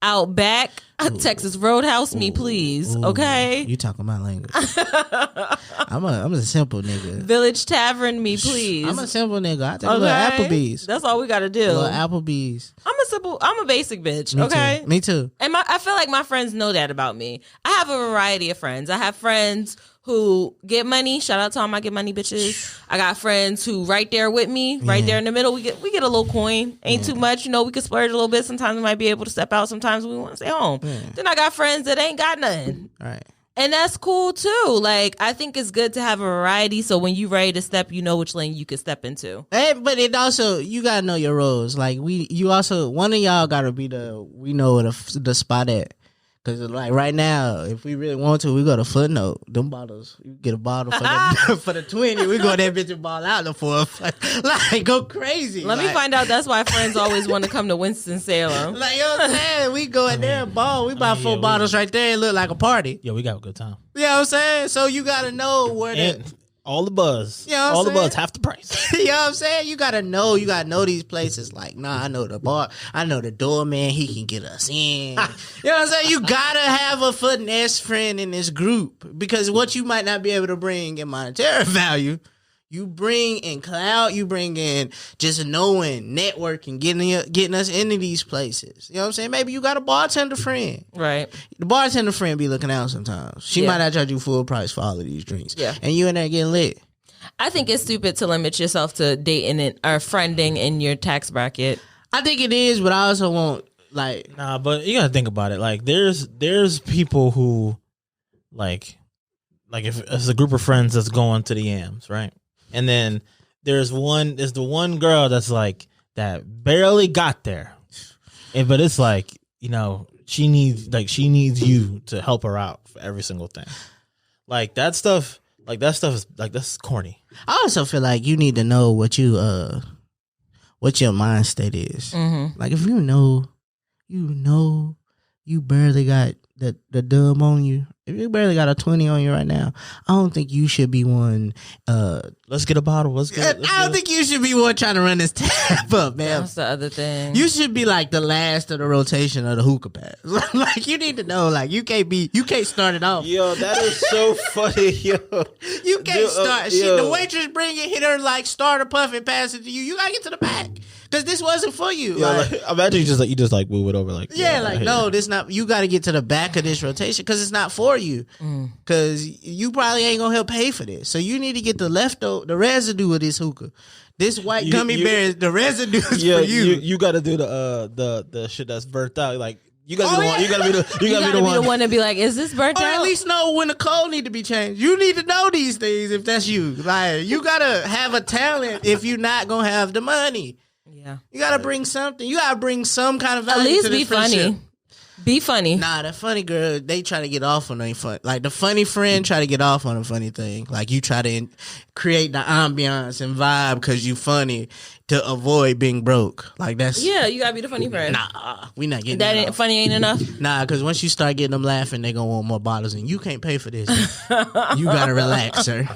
Outback, Texas Roadhouse, me please. Ooh, okay. You talking my language. I'm a simple nigga. Village Tavern, me please. I'm a simple nigga. I take a little Applebee's. That's all we gotta do. A little Applebee's. I'm a basic bitch. Me okay. too. Me too. And I feel like my friends know that about me. I have a variety of friends. I have friends who get money. Shout out to all my get money bitches. I got friends who right there with me, right there in the middle. We get a little coin. Ain't too much. You know, we can splurge a little bit. Sometimes we might be able to step out. Sometimes we want to stay home. Then I got friends that ain't got nothing. All right. And that's cool too. Like, I think it's good to have a variety. So when you ready to step, you know which lane you can step into. Hey, but it also, you gotta know your roles. Like you also, one of y'all gotta be we know where the spot at. Cause like right now, if we really want to, we go to Footnote. Them bottles, you get a bottle for the for the 20. We go that bitch and ball out the 4. Like go crazy. Let me find out. That's why friends always want to come to Winston-Salem. Like, you know what I'm saying? We go in there and ball. We buy 4 bottles right there. It look like a party. Yeah, we got a good time. You know what I'm saying? So you gotta know where And all the buzz. You know what I'm all the saying? buzz, half the price. you know what I'm saying? You gotta know these places. Like, nah, I know the bar, I know the doorman, he can get us in. You know what I'm saying? You gotta have a finesse friend in this group. Because what you might not be able to bring in monetary value, you bring in cloud, you bring in just knowing, networking, getting us into these places. You know what I'm saying? Maybe you got a bartender friend. Right. The bartender friend be looking out sometimes. She might not charge you full price for all of these drinks. Yeah. And you in there getting lit. I think it's stupid to limit yourself to dating or friending in your tax bracket. I think it is, but I also want, like... Nah, but you gotta think about it. Like, there's people who, like if it's a group of friends that's going to the yams, right? And then there's the one girl that's like, that barely got there. But it's like, you know, she needs you to help her out for every single thing. Like that stuff is like, that's corny. I also feel like you need to know what your mind state is. Mm-hmm. Like if you know you barely got the dub on you. If you barely got a 20 on you right now, I don't think you should be one. Let's get a bottle. I don't think you should be one trying to run this tab up, man. That's the other thing. You should be like the last of the rotation of the hookah pass. Like you need to know, like you can't start it off. Yo, that is so funny, yo. You can't start shit. The waitress bring it, hit her like start a puff and pass it to you. You gotta get to the back because this wasn't for you. Yeah, like, imagine you just like move it over, like no, this not. You got to get to the back of this rotation because it's not for you. Because you probably ain't gonna help pay for this. So you need to get the the residue of this hookah. This white gummy bear, the residue is for you. You got to do the shit that's burnt out. Like you got to be the one. You got to be the one to be like, is this burnt or out? at least know when the code need to be changed. You need to know these things if that's you. Like you gotta have a talent if you're not gonna have the money. Yeah, you gotta bring something. You gotta bring some kind of value. At least to this be friendship. funny. Be funny. Nah, the funny girl, they try to get off on their fun. Like the funny friend try to get off on a funny thing. Like you try to create the ambiance and vibe because you funny to avoid being broke. Like that's you gotta be the funny friend. Nah, we not getting that. Ain't funny ain't enough. Nah, because once you start getting them laughing, they gonna want more bottles, and you can't pay for this. You gotta relax, sir.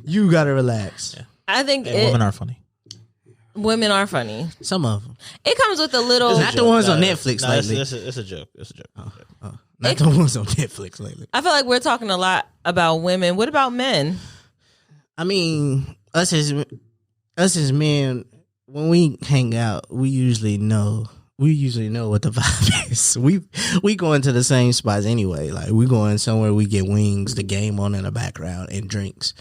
You gotta relax. Yeah. I think women are funny. Women are funny. Some of them. It comes with a little. Not the ones on Netflix lately. It's a joke. It's a joke. Not the ones on Netflix lately. I feel like we're talking a lot about women. What about men? I mean, us as men, when we hang out, we usually know what the vibe is. We go into the same spots anyway. Like we going somewhere, we get wings, the game on in the background, and drinks,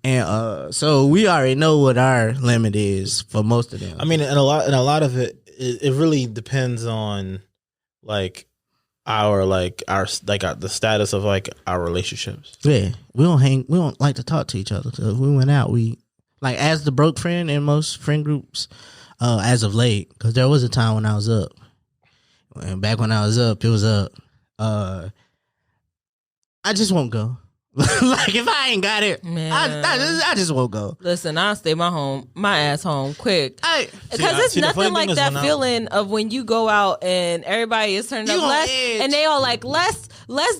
and so we already know what our limit is for most of them. I mean, and a lot of it really depends on the status of like our relationships. Yeah, we don't like to talk to each other. So if we went out, we like as the broke friend in most friend groups. As of late, because there was a time when I was up. And back when I was up, it was up. I just won't go. Like if I ain't got it, I just won't go. Listen, I'll stay my ass home quick. Because it's nothing like that feeling of when you go out and everybody is turned up and they all like let's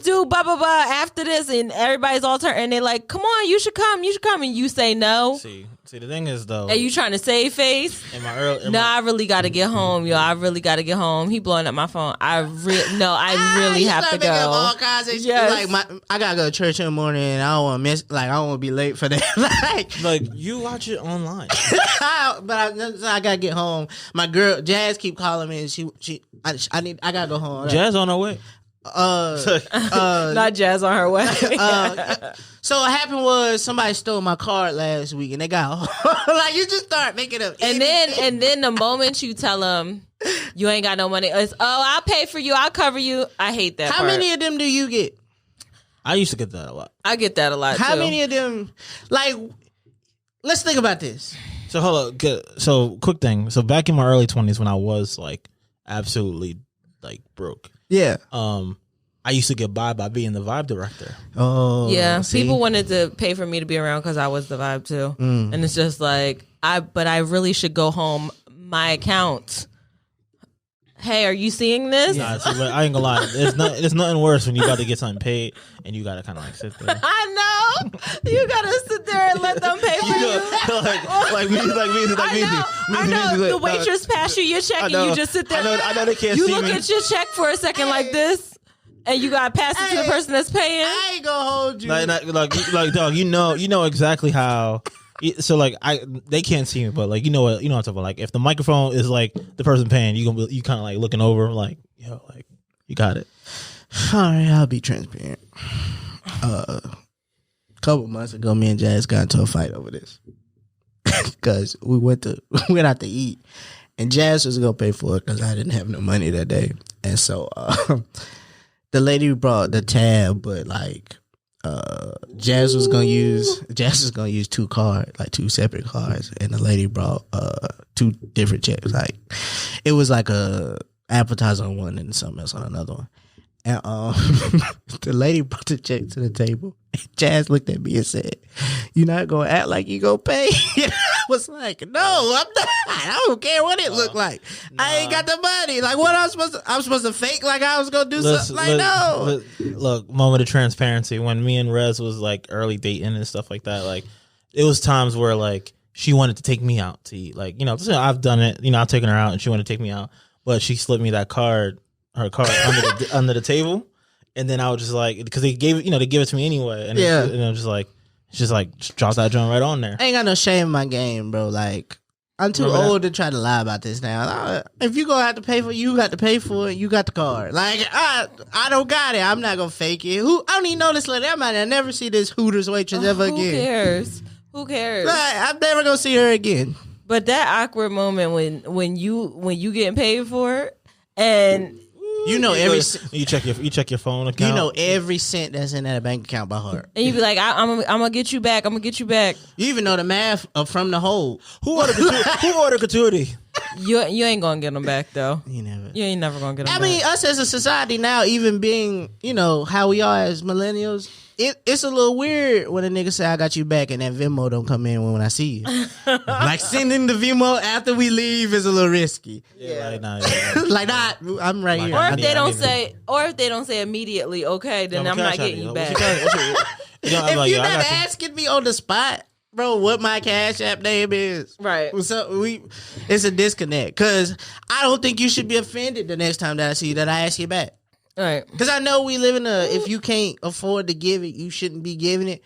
do blah blah blah after this and everybody's all turned and they like come on you should come and you say no. See, the thing is though, are you trying to save face? I really got to get home, yo. I really got to get home. He blowing up my phone. I really have to go. All kinds of shit. Like I gotta go to church in the morning. And I don't want to miss. Like I don't want to be late for that. like you watch it online. But I gotta get home. My girl Jazz keep calling me, and I gotta go home. Jazz on her way. Not Jazz on her way. So what happened was somebody stole my card last week, and they got like you just start making up. And then the moment you tell them you ain't got no money, it's I'll pay for you, I'll cover you. I hate that. How many of them do you get? I used to get that a lot. I get that a lot. How too. many of them? Like, let's think about this. So hold on. So quick thing. So back in my early 20s, when I was like absolutely like broke, Yeah. I used to get by being the vibe director. Oh, Yeah, see? people wanted to pay for me to be around because I was the vibe too, Mm. and it's just like but I really should go home. My account. Hey, are you seeing this? Nah, see, but I ain't gonna lie. There's nothing worse when you got to get something paid and you got to kind of like sit there. I know. You gotta sit there and let them pay for you. like me. I know. The waitress pass you your check and you just sit there. I know they can't You see look me. at your check for a second like this, and you gotta pass it to the person that's paying. I ain't gonna hold you. Like dog, you know exactly how. So like they can't see me, but like you know what I'm talking about. Like if the microphone is like the person paying, you kind of like looking over, like yo, like you got it. All right, I'll be transparent. A couple months ago, me and Jazz got into a fight over this because we went out to eat, and Jazz was gonna pay for it because I didn't have no money that day, and so the lady brought the tab, but like. Jazz was gonna use two cards, like two separate cards, and the lady brought two different checks. Like it was like a appetizer on one and something else on another one. And the lady brought the check to the table. And Jazz looked at me and said, "You not gonna act like you gonna pay?" I was like, "No, I'm not. I don't care what it looked like. I ain't got the money. Like, what I'm supposed to fake like I was gonna do something? Like, no." Look, moment of transparency. When me and Rez was like early dating and stuff like that, like it was times where like she wanted to take me out to eat. Like I've done it. I've taken her out and she wanted to take me out, but she slipped me that card, her card under the table. And then I was just like, because they gave it to me anyway. And yeah. And I'm just like, just drop that joint right on there. I ain't got no shame in my game, bro. Like, I'm too old to try to lie about this now. If you gonna have to pay for it, you got to pay for it. You got the card. Like, I don't got it. I'm not gonna fake it. I don't even know this lady. I might never see this Hooters waitress ever again. Who cares? Like, I'm never gonna see her again. But that awkward moment when you getting paid for it and you check your phone account. You know every cent that's in that bank account by heart. And you be like, I'm gonna get you back. I'm gonna get you back. You even know the math from the whole. Who ordered gratuity? You ain't gonna get them back though. You ain't never gonna get them back. I mean, us as a society now, even being how we are as millennials, it's a little weird when a nigga say I got you back and that Venmo don't come in when I see you. Like sending the Venmo after we leave is a little risky. Yeah. Like not. I'm right here. Or if they don't say immediately, okay, then I'm not getting you back. If you're not asking me on the spot, bro, what my Cash App name is, right? So it's a disconnect because I don't think you should be offended the next time that I see you that I ask you back. Right. Because I know we live in if you can't afford to give it, you shouldn't be giving it.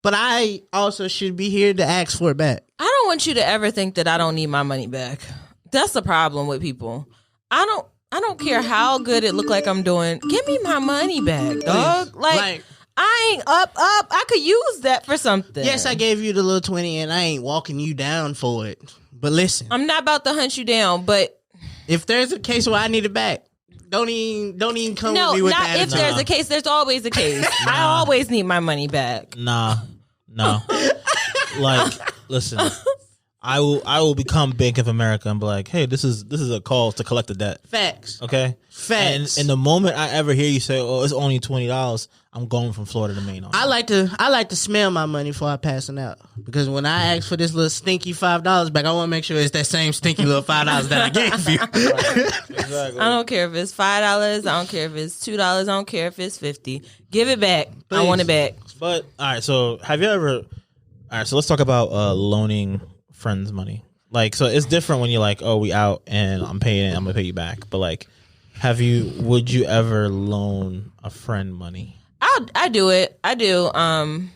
But I also should be here to ask for it back. I don't want you to ever think that I don't need my money back. That's the problem with people. I don't care how good it look like I'm doing. Give me my money back, dog. Like I ain't up. I could use that for something. Yes, I gave you the little 20 and I ain't walking you down for it. But listen. I'm not about to hunt you down, but if there's a case where I need it back, don't even come with me with that. No, not if there's a case. There's always a case. I always need my money back. No. Like, listen, I will become Bank of America and be like, hey, this is a call to collect the debt. Facts. Okay? Facts. And the moment I ever hear you say, oh, it's only $20, I'm going from Florida to Maine. I like to smell my money before I pass it out. Because when I ask for this little stinky $5 back, I want to make sure it's that same stinky little $5 that I gave you. Right. Exactly. I don't care if it's $5. I don't care if it's $2. I don't care if it's $50. Give it back. Please. I want it back. But all right, so have you ever? All right, so let's talk about loaning friends money. Like, so it's different when you're like, oh, we out and I'm paying it, I'm gonna pay you back. But like, would you ever loan a friend money? I do it. I do. And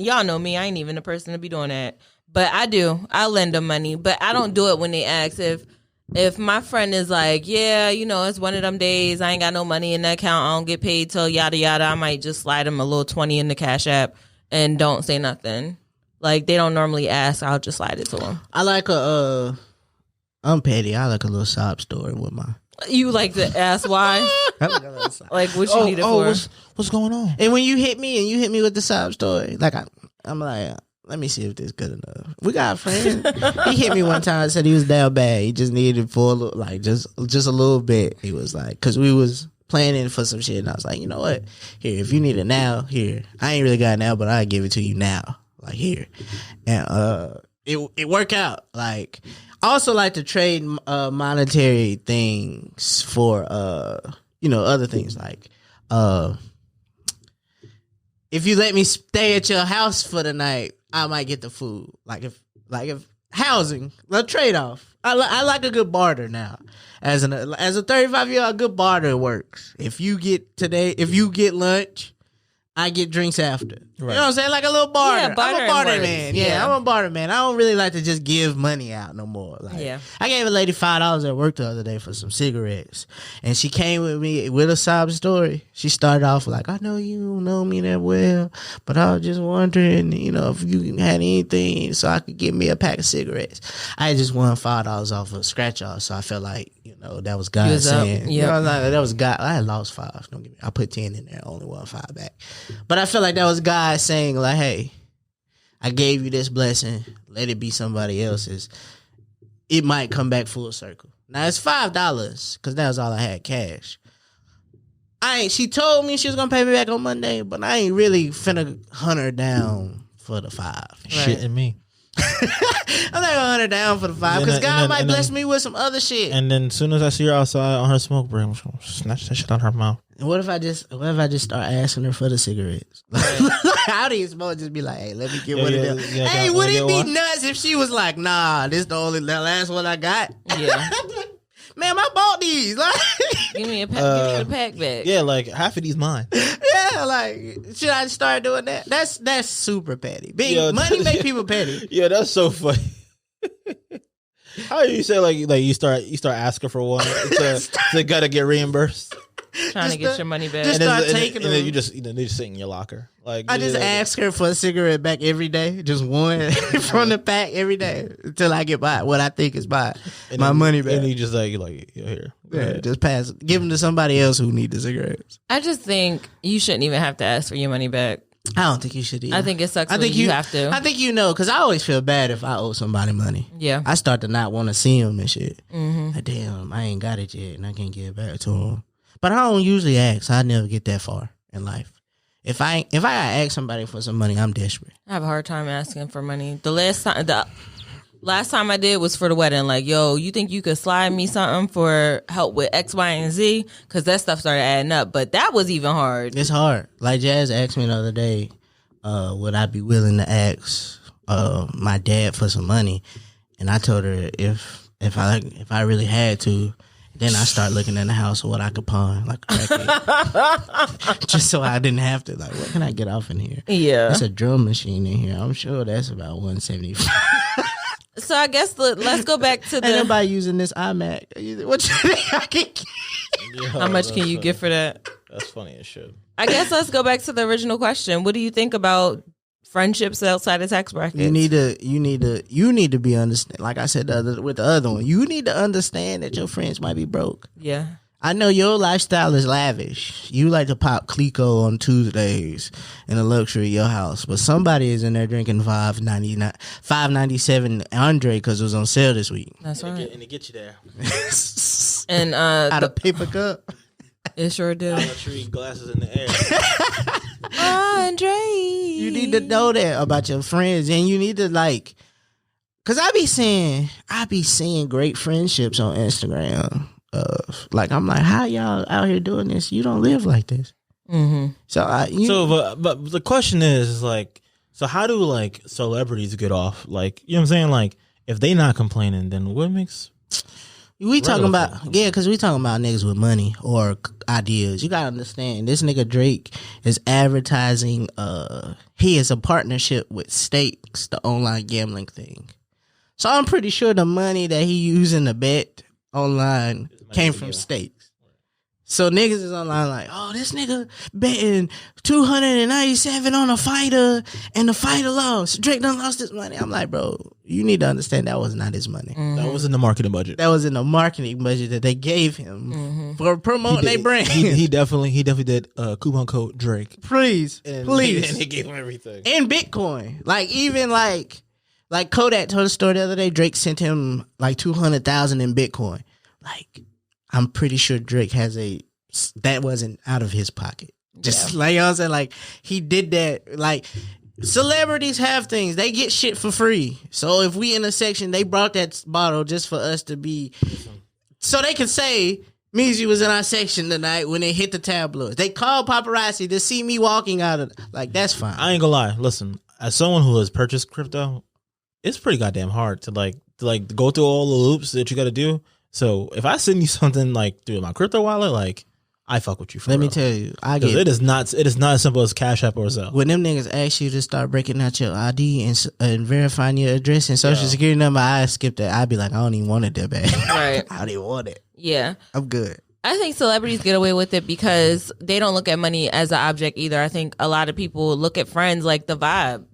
y'all know me. I ain't even the person to be doing that. But I do. I lend them money. But I don't do it when they ask. If my friend is like, yeah, it's one of them days, I ain't got no money in the account, I don't get paid till yada yada, I might just slide them a little 20 in the Cash App and don't say nothing. Like, they don't normally ask, I'll just slide it to them. I like I'm petty. I like a little sob story with my You like to ask why? Like what you need it for? What's going on? And when you hit me with the sob story, like I'm like, let me see if this good enough. We got a friend. He hit me one time and said he was down bad. He just needed for a little, like just a little bit. He was like, because we was planning for some shit, and I was like, you know what? Here, if you need it now, here. I ain't really got it now, but I'll give it to you now. Like here, and it worked out. Like I also like to trade monetary things for other things like if you let me stay at your house for the night, I might get the food. Like if housing, the trade off. I like a good barter now. As a 35-year-old, a good barter works. If you get lunch, I get drinks after. Right. You know what I'm saying? Like a little barter. Yeah, I'm a barter works. man. Yeah, I'm a barter man. I don't really like to just give money out no more. Like, I gave a lady $5 at work the other day for some cigarettes. And she came with me with a sob story. She started off like, I know you don't know me that well, but I was just wondering, if you had anything so I could get me a pack of cigarettes. I just won $5 off of scratch off, so I felt like, that was God saying. That was God. I had lost 5. Don't get me. I put 10 in there, only won 5 back. But I feel like that was God saying, like, hey, I gave you this blessing. Let it be somebody else's. It might come back full circle. Now, it's $5 because that was all I had cash. She told me she was going to pay me back on Monday, but I ain't really finna hunt her down for the 5. Right? Shitting me. I'm not gonna hunt her down for the 5 because God might bless me with some other shit. And then as soon as I see her outside on her smoke break, I'm just gonna snatch that shit out of her mouth. And what if I just start asking her for the cigarettes? How do you supposed to just be like, hey, let me get one of them? Hey, would it be nuts if she was like, nah, this the last one I got? Yeah. Man, I bought these. Like, give me a pack back. Yeah, like half of these mine. Yeah, like should I start doing that? That's super petty. Money make people petty. Yeah, that's so funny. How do you say like you start asking for one to gotta get reimbursed? Trying to get your money back. Just start taking them. And then you just they just sit in your locker. Like I just ask her for a cigarette back every day, just one from the pack every day until I get what I think is my money back. And you just like here, just pass, give them to somebody else who need the cigarettes. I just think you shouldn't even have to ask for your money back. I don't think you should either. I think it sucks when you have to. I think because I always feel bad if I owe somebody money. Yeah, I start to not want to see them and shit. Mm-hmm. Like, damn, I ain't got it yet, and I can't get it back to them. But I don't usually ask. I never get that far in life. If I gotta ask somebody for some money, I'm desperate. I have a hard time asking for money. The last time I did was for the wedding. Like, yo, you think you could slide me something for help with X, Y, and Z? Because that stuff started adding up. But that was even hard. It's hard. Like Jazz asked me the other day, would I be willing to ask my dad for some money? And I told her if I really had to. Then I start looking in the house of what I could pawn, like a crackhead. Just so I didn't have to. Like, what can I get off in here? Yeah, there's a drum machine in here. I'm sure that's about $175. So I guess let's go back to the. Ain't nobody using this iMac. What you think I can get? How much can you get for that? That's funny as shit. I guess let's go back to the original question. What do you think about friendships outside of tax brackets? You need to be understand. Like I said with the other one, you need to understand that your friends might be broke. Yeah, I know your lifestyle is lavish. You like to pop Clico on Tuesdays in the luxury of your house, but somebody is in there drinking $5.97 Andre because it was on sale this week. That's right, and it get you there. And out of paper cup. It sure do. Tree glasses in the air. Andre, you need to know that about your friends, and you need to cause I be seeing great friendships on Instagram. Like I'm like, how y'all out here doing this? You don't live like this. Mm-hmm. But the question is like, so how do celebrities get off? Like, you know what I'm saying? Like, if they not complaining, then what makes? We talking about because we talking about niggas with money or ideas. You gotta understand, this nigga Drake is advertising. He is a partnership with Stakes, the online gambling thing. So I'm pretty sure the money that he using to bet online came from Stakes. So niggas is online like, oh, this nigga betting 297 on a fighter and the fighter lost. Drake done lost his money. I'm like, bro, you need to understand that was not his money. That was in the marketing budget. That was in the marketing budget that they gave him for promoting their brand. He definitely did coupon code Drake. Please. And he gave him everything. And Bitcoin. Like even like Kodak told a story the other day, Drake sent him like 200,000 in Bitcoin. Like, I'm pretty sure Drake has that wasn't out of his pocket. Just like, you know what I'm saying? Like, he did that. Like, celebrities have things. They get shit for free. So if we in a section, they brought that bottle just for us to be, so they can say, Meezy was in our section tonight when they hit the tabloids. They called paparazzi to see me walking out of, like, that's fine. I ain't gonna lie. Listen, as someone who has purchased crypto, it's pretty goddamn hard to go through all the loops that you got to do. So if I send you something like through my crypto wallet, like I fuck with you for Let real. me tell you, it is not as simple as Cash App or Zelle. When them niggas ask you to start breaking out your ID and verifying your address and social security number, I skip that. I'd be like, I don't even want it that bad. Right. I don't even want it. Yeah. I'm good. I think celebrities get away with it because they don't look at money as an object either. I think a lot of people look at friends like the vibe.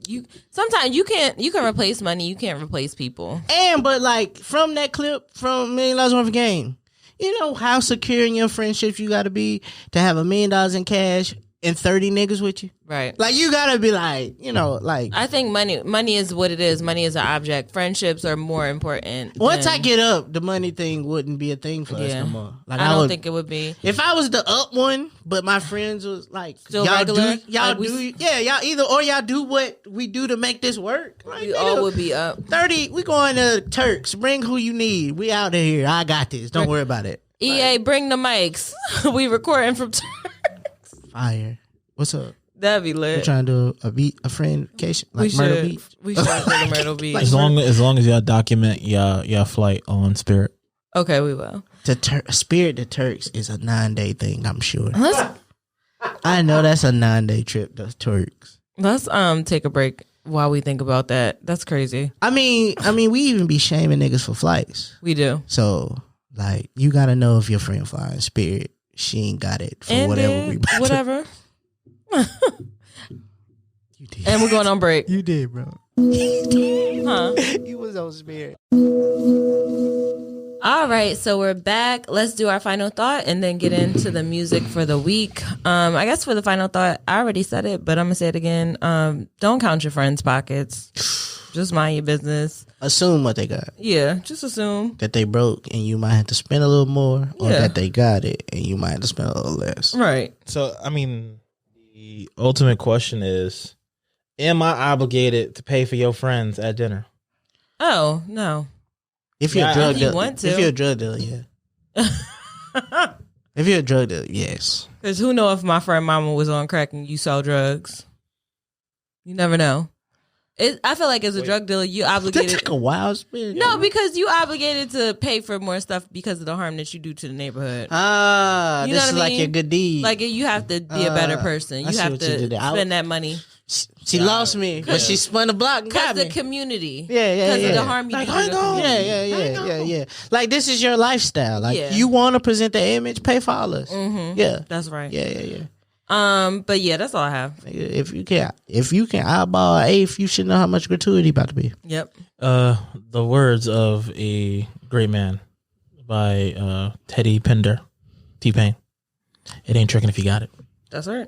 Sometimes you can replace money, you can't replace people. But like from that clip from $1 Million Worth of Game, you know how secure in your friendships you got to be to have $1 million in cash and 30 niggas with you. Right. Like you got to be like, you know, like. I think money is what it is. Money is an object. Friendships are more important. Once I get up, the money thing wouldn't be a thing for us no more. Like I don't think it would be. If I was the up one, but my friends was like, still y'all regular, y'all do what we do to make this work. Like, we all would be up. 30, we going to Turks. Bring who you need. We out of here. I got this. Don't worry about it. EA, bring the mics. We recording from Turks. Fire. What's up? That'd be lit. We're trying to do a friend vacation, like Myrtle Beach. We should go to Myrtle Beach. As long as y'all document your flight on Spirit. Okay, we will. Spirit to Turks is a 9-day thing, I'm sure. I know that's a 9-day trip to Turks. Let's take a break while we think about that. That's crazy. I mean, we even be shaming niggas for flights. We do. So, like, you gotta know if your friend flying Spirit, she ain't got it for and whatever we about whatever. You did. And we're going on break. You did, bro. Huh? You was on Spirit. All right, so we're back. Let's do our final thought and then get into the music for the week. I guess for the final thought, I already said it, but I'm gonna say it again. Don't count your friends' pockets. Just mind your business. Assume what they got. Yeah, just assume that they broke and you might have to spend a little more, or that they got it and you might have to spend a little less. Right. So, I mean, the ultimate question is, am I obligated to pay for your friends at dinner? Oh, no. If you're a drug dealer, if you're a drug dealer, yeah. If you're a drug dealer, yes. Because who know if my friend mama was on crack and you sell drugs? You never know. I feel like as a drug dealer, you obligated. That took a wild spin. No, because you obligated to pay for more stuff because of the harm that you do to the neighborhood. Ah, you know this is what I like mean? your good deed. Like you have to be a better person. You have to spend that money. She lost me, but she spun the block and got me. Because the community. Yeah. Because of the harm you do to the community. Yeah. Like this is your lifestyle. Like you want to present the image, pay for all us. Mm-hmm. Yeah, that's right. Yeah. But yeah, that's all I have. If you can eyeball an eighth, you should know how much gratuity about to be. Yep. The words of a great man by Teddy Pender, T-Pain. It ain't tricking if you got it. That's right.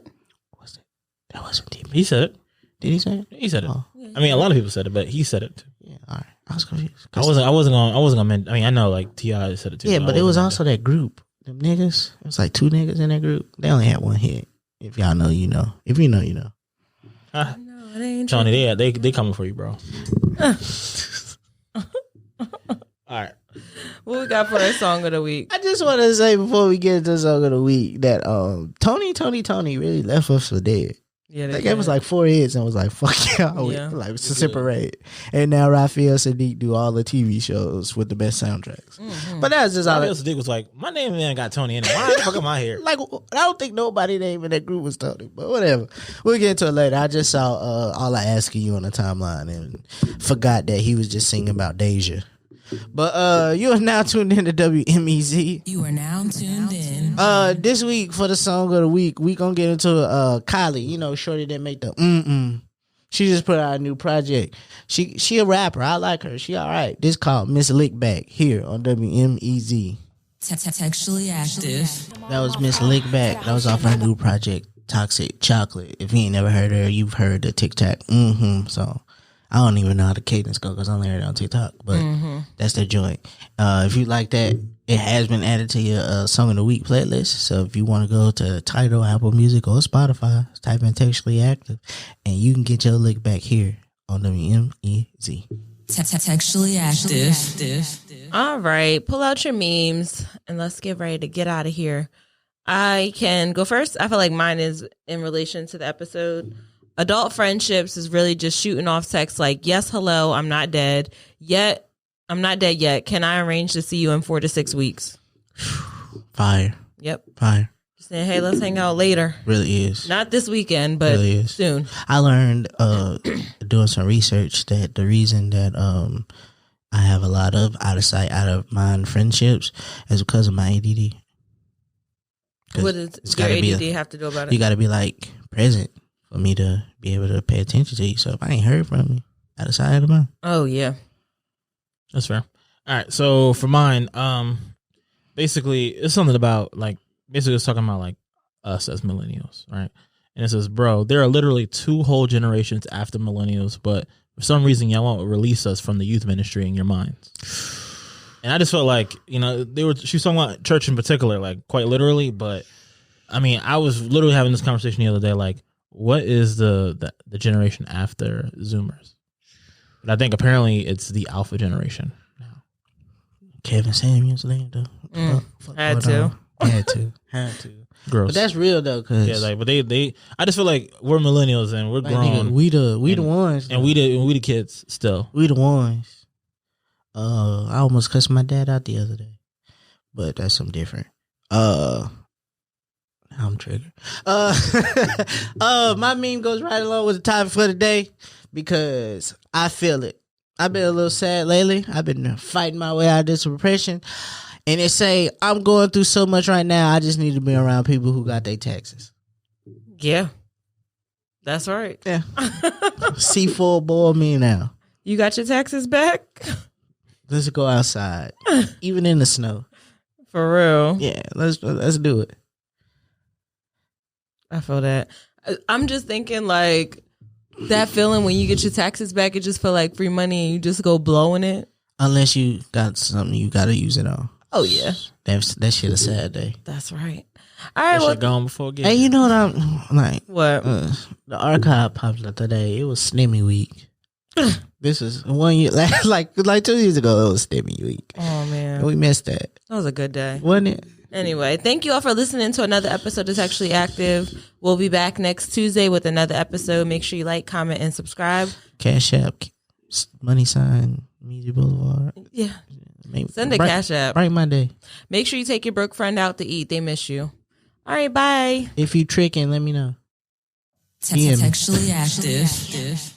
That wasn't T-Pain. He said it. Did he say it? He said it. Oh. I mean, a lot of people said it, but he said it too. Yeah. All right. I was confused. I wasn't gonna. I mean, I know like T.I. said it too. Yeah, but it was also that group. Them niggas. It was like 2 niggas in that group. They only had 1 hit. If y'all know, you know. If you know, you know. No, it ain't Tony, they coming for you, bro. All right. What we got for our song of the week? I just want to say before we get into the song of the week that Tony really left us for dead. Yeah, they gave us like 4 hits and was like, "Fuck y'all," like separate. And now Raphael Sadiq do all the TV shows with the best soundtracks. Mm-hmm. But that's just Raphael Sadiq was like, "My name man got Tony in it. Why the fuck am I here?" Like, I don't think nobody name in that group was Tony, but whatever. We'll get into it later. I just saw All I Asking You on the timeline and forgot that he was just singing about Deja. But you are now tuned in to WMEZ. You are now tuned in. This week for the song of the week, we gonna get into Kylie. You know, shorty that make the She just put out a new project. She a rapper. I like her. She all right. This called Miss Lickback here on WMEZ. Textually active. That was Miss Lickback. That was off her new project, Toxic Chocolate. If you ain't never heard her, you've heard the TikTok. So I don't even know how the cadence go because I only heard it on TikTok. But that's their joint. If you like that, it has been added to your Song of the Week playlist. So if you want to go to Tidal, Apple Music, or Spotify, type in Textually Active, and you can get your lick back here on WMEZ. Textually active. All right, pull out your memes and let's get ready to get out of here. I can go first. I feel like mine is in relation to the episode. Adult friendships is really just shooting off text like, yes, hello, I'm not dead yet. I'm not dead yet. Can I arrange to see you in 4 to 6 weeks? Fire. Yep. Fire. Just saying, hey, let's hang out later. Really is. Not this weekend, but really is. Soon. I learned doing some research that the reason that I have a lot of out of sight, out of mind friendships is because of my ADD. What does your ADD have to do about it? You got to be like present for me to be able to pay attention to you. So if I ain't heard from you, out of sight, out of mind. Oh, yeah. That's fair. All right. So for mine, basically it's something about like, basically it's talking about like us as millennials, right? And it says, bro, there are literally 2 whole generations after millennials, but for some reason y'all won't release us from the youth ministry in your minds. And I just felt like, you know, she was talking about church in particular, like quite literally, but I mean, I was literally having this conversation the other day, like, what is the generation after Zoomers? But I think apparently it's the alpha generation now. Kevin Samuels, Had to. Gross. But that's real though, cause yeah, like, but they, I just feel like we're millennials and we're grown. Nigga, we the ones, and we the kids still. We the ones. I almost cussed my dad out the other day, but that's something different. I'm triggered. My meme goes right along with the topic for the day because I feel it. I've been a little sad lately. I've been fighting my way out of this depression. And it say, I'm going through so much right now, I just need to be around people who got their taxes. Yeah. That's right. Yeah. C4 boy me now. You got your taxes back? Let's go outside. Even in the snow. For real. Yeah, let's do it. I feel that. I'm just thinking like that feeling when you get your taxes back, it just feel like free money and you just go blowing it. Unless you got something you got to use it on. Oh, yeah. That shit a sad day. That's right. All right. That shit gone before it gets. Hey, you know what I'm like? What? The archive popped up today. It was Stimmy Week. This is 1 year, like 2 years ago, it was Stimmy Week. Oh, man. And we missed that. That was a good day. Wasn't it? Anyway, thank you all for listening to another episode of Textually Active. We'll be back next Tuesday with another episode. Make sure you like, comment, and subscribe. Cash App, money sign, Media Boulevard. Yeah. Send a Cash App. Right my day. Make sure you take your broke friend out to eat. They miss you. All right, bye. If you tricking, let me know. Textually active.